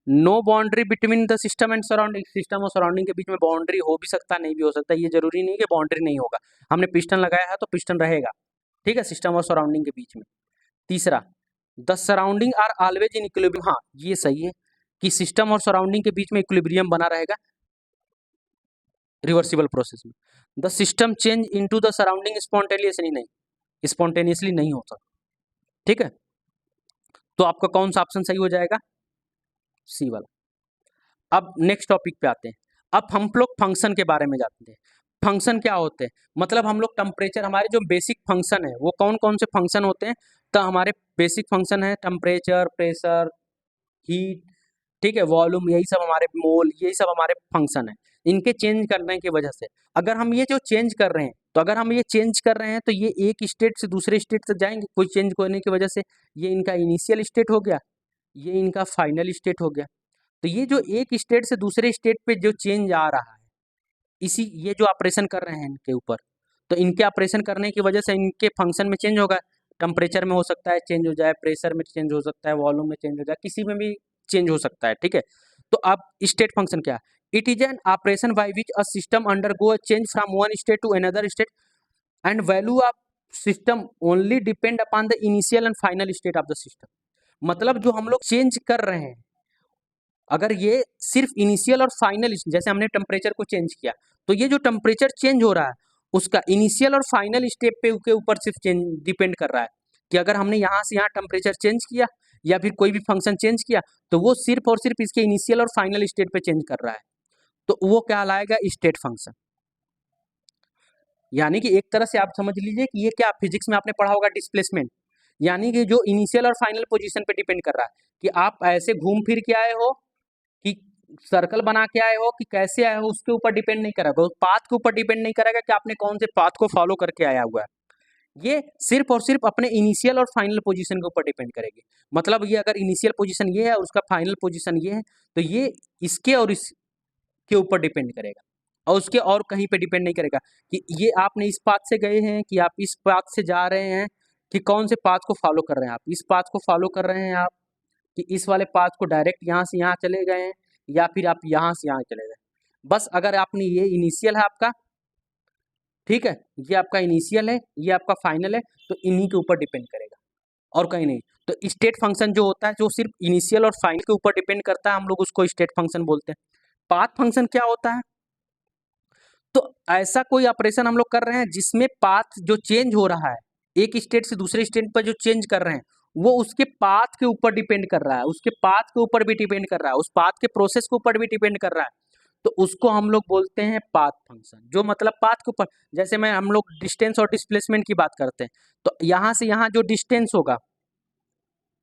no boundary between the system and surrounding, system और सराउंडिंग के बीच में बाउंड्री हो भी सकता है नहीं भी हो सकता, ये जरूरी नहीं कि बाउंड्री नहीं होगा। हमने पिस्टन लगाया है तो पिस्टन रहेगा, ठीक है, सिस्टम और सराउंडिंग के बीच में। तीसरा, the surrounding are always in equilibrium, हाँ ये सही है कि सिस्टम और सराउंडिंग के बीच में इक्विलिब्रियम बना रहेगा रिवर्सिबल प्रोसेस में। The system change into the surrounding spontaneously, नहीं, स्पॉन्टेनियसली नहीं होता। ठीक है, तो आपका कौन सा ऑप्शन सही हो जाएगा, सी वाला। अब नेक्स्ट टॉपिक पे आते हैं। अब हम लोग फंक्शन के बारे में जानते हैं। फंक्शन क्या होते हैं, मतलब हम लोग टेम्परेचर, हमारे जो बेसिक फंक्शन है वो कौन कौन से फंक्शन होते हैं। तो हमारे बेसिक फंक्शन है टेम्परेचर, प्रेशर, हीट, ठीक है, वॉल्यूम, यही सब हमारे मोल, यही सब हमारे फंक्शन है। इनके चेंज करने की वजह से अगर हम ये जो चेंज कर रहे हैं, तो अगर हम ये चेंज कर रहे हैं तो ये एक स्टेट से दूसरे स्टेट तक जाएंगे कोई चेंज होने की वजह से। ये इनका इनिशियल स्टेट हो गया, ये इनका फाइनल स्टेट हो गया। तो ये जो एक स्टेट से दूसरे स्टेट पे जो चेंज आ रहा है, इसी ये जो ऑपरेशन कर रहे हैं इनके ऊपर, तो इनके ऑपरेशन करने की वजह से इनके फंक्शन में चेंज होगा। टेम्परेचर में हो सकता है चेंज हो जाए, प्रेशर में चेंज हो सकता है, वॉल्यूम में चेंज हो जाए, किसी में भी चेंज हो सकता है। ठीक है, तो अब स्टेट फंक्शन क्या है, it is an operation by which a system undergo a change from one state to another state and value of system only depend upon the initial and final state of the system. मतलब जो हम लोग चेंज कर रहे हैं, अगर ये सिर्फ इनिशियल और फाइनल, जैसे हमने टेम्परेचर को चेंज किया, तो ये जो टेम्परेचर चेंज हो रहा है उसका इनिशियल और फाइनल स्टेप पे के ऊपर सिर्फ चेंज डिपेंड कर रहा है कि अगर हमने यहाँ से यहाँ टेम्परेचर चेंज किया या फिर कोई भी फंक्शन चेंज किया तो वो सिर्फ और सिर्फ इसके इनिशियल और फाइनल स्टेट पे चेंज कर रहा है, तो वो क्या लाएगा, स्टेट फंक्शन। यानी कि एक तरह से आप समझ लीजिए कि ये क्या फिजिक्स में आपने पढ़ा होगा, डिस्प्लेसमेंट, यानी कि जो इनिशियल और फाइनल पोजीशन पे डिपेंड कर रहा है कि आप ऐसे घूम फिर के आए हो कि सर्कल बना के आए हो कि कैसे आए हो, उसके ऊपर डिपेंड नहीं करेगा, पाथ के ऊपर डिपेंड नहीं करेगा कि आपने कौन से पाथ को फॉलो करके आया हुआ है। ये सिर्फ और सिर्फ अपने इनिशियल और फाइनल पोजीशन के ऊपर डिपेंड करेगी। मतलब ये अगर इनिशियल पोजीशन ये है और उसका फाइनल पोजीशन ये है तो ये इसके और इसके ऊपर डिपेंड करेगा और उसके और कहीं पे डिपेंड नहीं करेगा कि ये आपने इस पाथ से गए हैं कि आप इस पाथ से जा रहे हैं, कि कौन से पाथ को फॉलो कर रहे हैं, आप इस पाथ को फॉलो कर रहे हैं आप, कि इस वाले पाथ को डायरेक्ट यहाँ से यहाँ चले गए हैं या फिर आप यहाँ से यहाँ चले गए। बस अगर आपने ये इनिशियल है आपका, ठीक है, ये आपका इनिशियल है, ये आपका फाइनल है, तो इन्हीं के ऊपर डिपेंड करेगा और कहीं नहीं। तो स्टेट फंक्शन जो होता है जो सिर्फ इनिशियल और फाइनल के ऊपर डिपेंड करता है, हम लोग उसको स्टेट फंक्शन बोलते हैं। पाथ फंक्शन क्या होता है, तो ऐसा कोई ऑपरेशन हम लोग कर रहे हैं जिसमें पाथ जो चेंज हो रहा है, एक स्टेट से दूसरे स्टेट पर जो चेंज कर रहे हैं वो उसके पाथ के ऊपर डिपेंड कर रहा है, उसके पाथ के ऊपर भी डिपेंड कर रहा है, उस पाथ के प्रोसेस के ऊपर भी डिपेंड कर रहा है, तो उसको हम लोग बोलते हैं पाथ फंक्शन। जो मतलब पाथ के ऊपर, जैसे मैं हम लोग डिस्टेंस और डिस्प्लेसमेंट की बात करते हैं, तो यहाँ से यहाँ जो डिस्टेंस होगा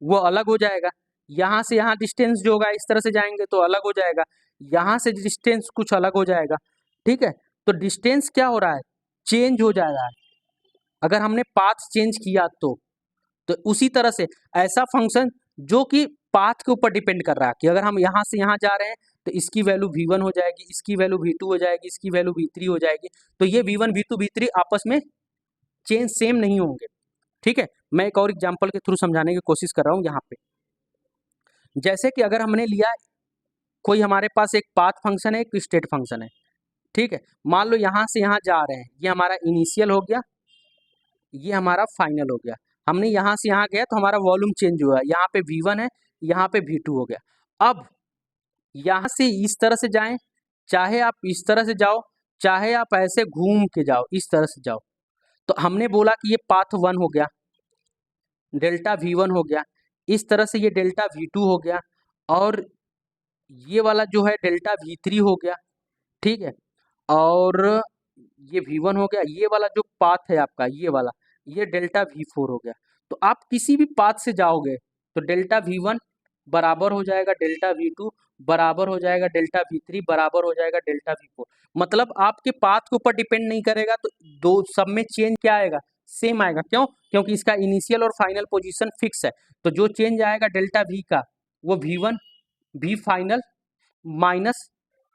वो अलग हो जाएगा, यहाँ से यहाँ डिस्टेंस जो होगा इस तरह से जाएंगे तो अलग हो जाएगा, यहाँ से डिस्टेंस कुछ अलग हो जाएगा, ठीक है। तो डिस्टेंस क्या हो रहा है, चेंज हो जा रहा है अगर हमने पाथ चेंज किया तो उसी तरह से ऐसा फंक्शन जो कि पाथ के ऊपर डिपेंड कर रहा है कि अगर हम यहाँ से यहाँ जा रहे हैं तो इसकी वैल्यू v1 हो जाएगी, इसकी वैल्यू v2 हो जाएगी, इसकी वैल्यू v3 हो जाएगी, तो ये v1 v2 v3 आपस में चेंज सेम नहीं होंगे, ठीक है। मैं एक और एग्जांपल के थ्रू समझाने की कोशिश कर रहा हूँ यहाँ पे। जैसे कि अगर हमने लिया कोई हमारे पास एक पाथ फंक्शन है, एक स्टेट फंक्शन है, ठीक है। मान लो यहाँ से यहाँ जा रहे हैं, ये हमारा इनिशियल हो गया, ये हमारा फाइनल हो गया। हमने यहाँ से यहाँ गया तो हमारा वॉल्यूम चेंज हुआ, यहाँ पे v1 है, यहाँ पे v2 हो गया। अब यहाँ से इस तरह से जाएं, चाहे आप इस तरह से जाओ, चाहे आप ऐसे घूम के जाओ, इस तरह से जाओ, तो हमने बोला कि ये पाथ 1 हो गया, डेल्टा v1 हो गया, इस तरह से ये डेल्टा v2 हो गया और ये वाला जो है डेल्टा v3 हो गया, ठीक है। और ये v1 हो गया, ये वाला जो पाथ है आपका ये वाला, ये डेल्टा v4 हो गया। तो आप किसी भी पाथ से जाओगे तो डेल्टा v1 बराबर हो जाएगा डेल्टा v2 बराबर हो जाएगा डेल्टा v3 बराबर हो जाएगा डेल्टा v4। मतलब आपके पाथ के ऊपर डिपेंड नहीं करेगा, तो दो सब में चेंज क्या आएगा, सेम आएगा। क्यों, क्योंकि इसका इनिशियल और फाइनल पोजीशन फिक्स है, तो जो चेंज आएगा डेल्टा v का वो v1 v final minus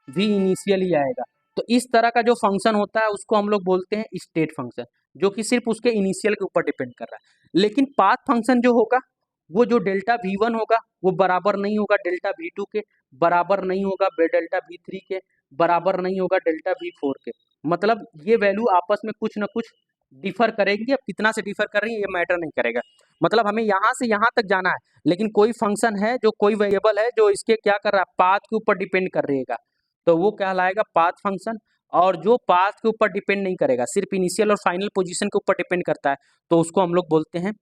v initial ही आएगा। तो इस तरह का जो फंक्शन होता है उसको हम लोग बोलते हैं स्टेट फंक्शन, जो कि सिर्फ उसके इनिशियल के ऊपर डिपेंड कर रहा है। लेकिन पाथ फंक्शन जो होगा वो जो डेल्टा v1 होगा वो बराबर नहीं होगा डेल्टा v2 के, बराबर नहीं होगा डेल्टा v3 के, बराबर नहीं होगा डेल्टा v4 के। मतलब ये वैल्यू आपस में कुछ ना कुछ डिफर करेंगी, अब कितना से डिफर कर रही है ये मैटर नहीं करेगा। मतलब हमें यहाँ से यहाँ तक जाना है, लेकिन कोई फंक्शन है जो कोई वेरिएबल है जो इसके क्या कर रहा है, पाथ के ऊपर डिपेंड कर रहेगा, तो वो कहलाएगा पाथ फंक्शन। और जो पाथ के ऊपर डिपेंड नहीं करेगा, सिर्फ इनिशियल और फाइनल पोजीशन के ऊपर डिपेंड करता है, तो उसको हम लोग बोलते हैं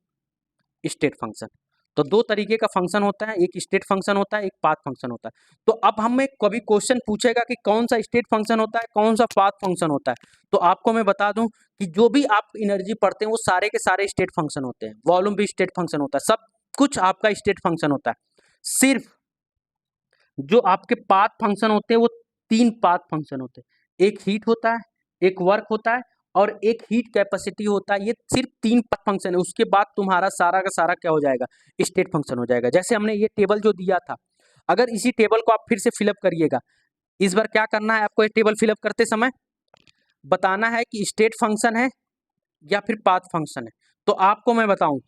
स्टेट फंक्शन। तो दो तरीके का फंक्शन होता है, एक स्टेट फंक्शन होता है, एक पाथ फंक्शन होता है। तो अब हमें कभी क्वेश्चन पूछेगा कि कौन सा स्टेट फंक्शन होता है, कौन सा पाथ फंक्शन होता है, तो आपको मैं बता दूं कि जो भी आप एनर्जी पढ़ते हैं वो सारे के सारे स्टेट फंक्शन होते हैं, वॉल्यूम भी स्टेट फंक्शन होता है, सब कुछ आपका स्टेट फंक्शन होता है। सिर्फ जो आपके पाथ फंक्शन होते हैं वो 3 पाथ फंक्शन होते हैं, एक हीट होता है, एक वर्क होता है और एक हीट कैपेसिटी होता है। ये सिर्फ 3 पाथ फंक्शन है, उसके बाद तुम्हारा सारा का सारा क्या हो जाएगा, स्टेट फंक्शन हो जाएगा। जैसे हमने ये टेबल जो दिया था, अगर इसी टेबल को आप फिर से फिलअप करिएगा, इस बार क्या करना है आपको, ये टेबल फिलअप करते समय बताना है कि स्टेट फंक्शन है या फिर पाथ फंक्शन है। तो आपको मैं बताऊं,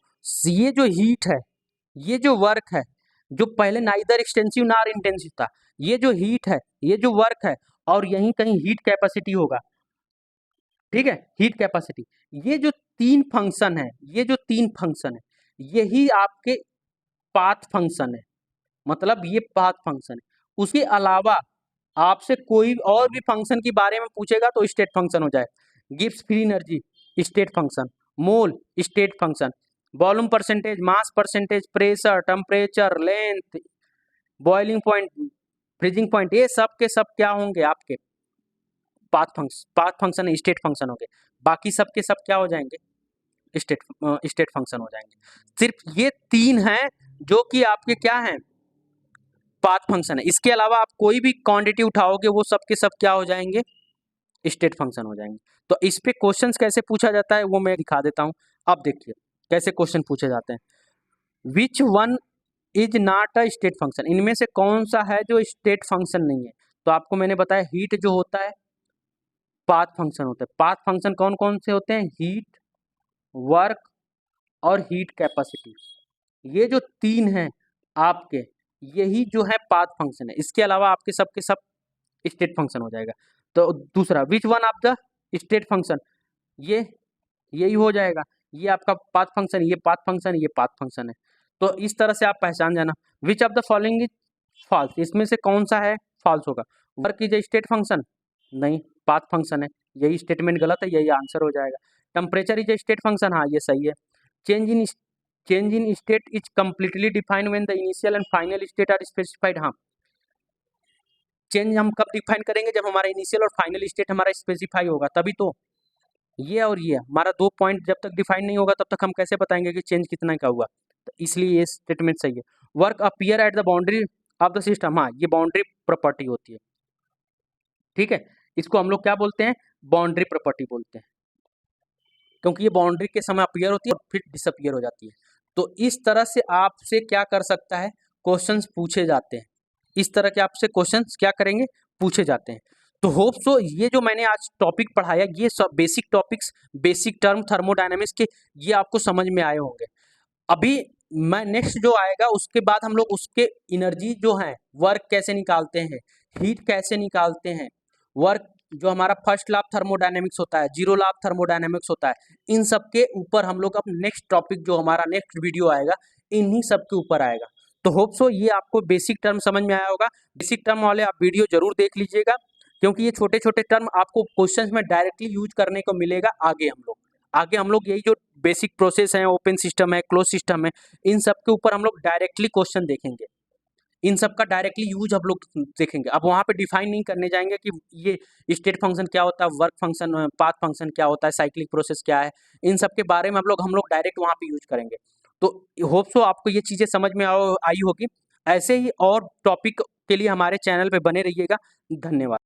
ये जो हीट है, ये जो वर्क है, जो पहले नाइदर एक्सटेंसिव नार इंटेंसिव था, ये जो हीट है, ये जो वर्क है, और यहीं कहीं हीट कैपेसिटी होगा, ठीक है, हीट कैपेसिटी, ये जो तीन फंक्शन है, ये जो तीन फंक्शन है यही आपके पाथ फंक्शन है, मतलब ये पाथ फंक्शन है। उसके अलावा आपसे कोई और भी फंक्शन के बारे में पूछेगा तो स्टेट फंक्शन हो जाए। Gibbs free energy state function, mole state function, volume percentage, mass percentage, pressure, temperature, length, boiling point, freezing point, ये सब के सब क्या होंगे आपके पाथ फंक्शन स्टेट फंक्शन होंगे। बाकी सब के सब क्या हो जाएंगे स्टेट फंक्शन हो जाएंगे। सिर्फ ये तीन हैं जो कि आपके क्या हैं पाथ फंक्शन है। इसके अलावा आप कोई भी क्वांटिटी उठाओगे वो सब के सब क्या हो जाएंगे स्टेट फंक्शन हो जाएंगे। तो इस पे क्वेश्चंस कैसे पूछा जाता है वो मैं दिखा देता हूं। अब देखिए कैसे क्वेश्चन पूछे जाते हैं। Which one is not a state function, इनमें से कौन सा है जो स्टेट फंक्शन नहीं है। तो आपको मैंने बताया हीट जो होता है पाथ फंक्शन होता है। पाथ फंक्शन कौन कौन से होते हैं, हीट, वर्क और हीट कैपेसिटी, ये जो तीन हैं आपके यही जो है पाथ फंक्शन है। इसके अलावा आपके सब के सब स्टेट फंक्शन हो जाएगा। तो दूसरा which one of the state function, ये यही हो जाएगा, ये आपका पाथ फंक्शन, ये पाथ फंक्शन, ये पाथ फंक्शन है। तो इस तरह से आप पहचान जाना। Which of the following is false, इसमें से कौन सा है फॉल्स होगा। Work is a state function, नहीं पाथ फंक्शन है, यही स्टेटमेंट गलत है, यही आंसर हो जाएगा। Temperature is a state function, हाँ ये सही है। Change in state is completely defined when the initial and final state are specified, हाँ चेंज हम कब डिफाइन करेंगे जब हमारा इनिशियल और फाइनल स्टेट हमारा स्पेसिफाई होगा तभी तो। ये और ये हमारा दो पॉइंट जब तक डिफाइन नहीं होगा तब तक हम कैसे बताएंगे कि चेंज कितना का हुआ। तो इसलिए ये स्टेटमेंट सही है। Work appear at the boundary of the system, हाँ ये बाउंड्री प्रॉपर्टी होती है, ठीक है। इसको हम लोग क्या बोलते हैं, बाउंड्री प्रॉपर्टी बोलते हैं, क्योंकि ये बाउंड्री के समय अपीयर होती है और फिर डिसअपीयर हो जाती है। तो इस तरह से आपसे क्या कर सकता है, क्वेश्चंस पूछे जाते हैं। इस तरह के आपसे क्वेश्चंस क्या करेंगे, पूछे जाते हैं। तो होप सो ये जो मैंने आज टॉपिक पढ़ाया ये सब basic topics, basic term thermodynamics के, ये आपको समझ में आए होंगे। अभी मैं नेक्स्ट जो आएगा उसके बाद हम लोग उसके एनर्जी जो है, वर्क कैसे निकालते हैं, हीट कैसे निकालते हैं, वर्क जो हमारा फर्स्ट लॉ थर्मोडायनेमिक्स होता है, जीरो लॉ थर्मोडायनेमिक्स होता है, इन सब के ऊपर हम लोग अब नेक्स्ट टॉपिक जो हमारा नेक्स्ट वीडियो आएगा इन्हीं सब के ऊपर आएगा। तो होप सो ये आपको बेसिक टर्म समझ में आया होगा। बेसिक टर्म वाले आप वीडियो जरूर देख लीजिएगा, क्योंकि ये छोटे छोटे टर्म आपको क्वेश्चंस में डायरेक्टली यूज करने को मिलेगा। आगे हम लोग यही जो बेसिक प्रोसेस है, ओपन सिस्टम है, क्लोज सिस्टम है, इन सब के ऊपर हम लोग डायरेक्टली क्वेश्चन देखेंगे, इन सब का डायरेक्टली यूज हम लोग देखेंगे। अब वहाँ पे डिफाइन नहीं करने जाएंगे कि ये स्टेट फंक्शन क्या होता है, वर्क फंक्शन, पाथ फंक्शन क्या होता है, साइक्लिक प्रोसेस क्या है, इन सब के बारे में हम लोग डायरेक्ट वहाँ पे यूज करेंगे। तो होप सो आपको ये चीज़ें समझ में आई होगी। ऐसे ही और टॉपिक के लिए हमारे चैनल पे बने रहिएगा। धन्यवाद।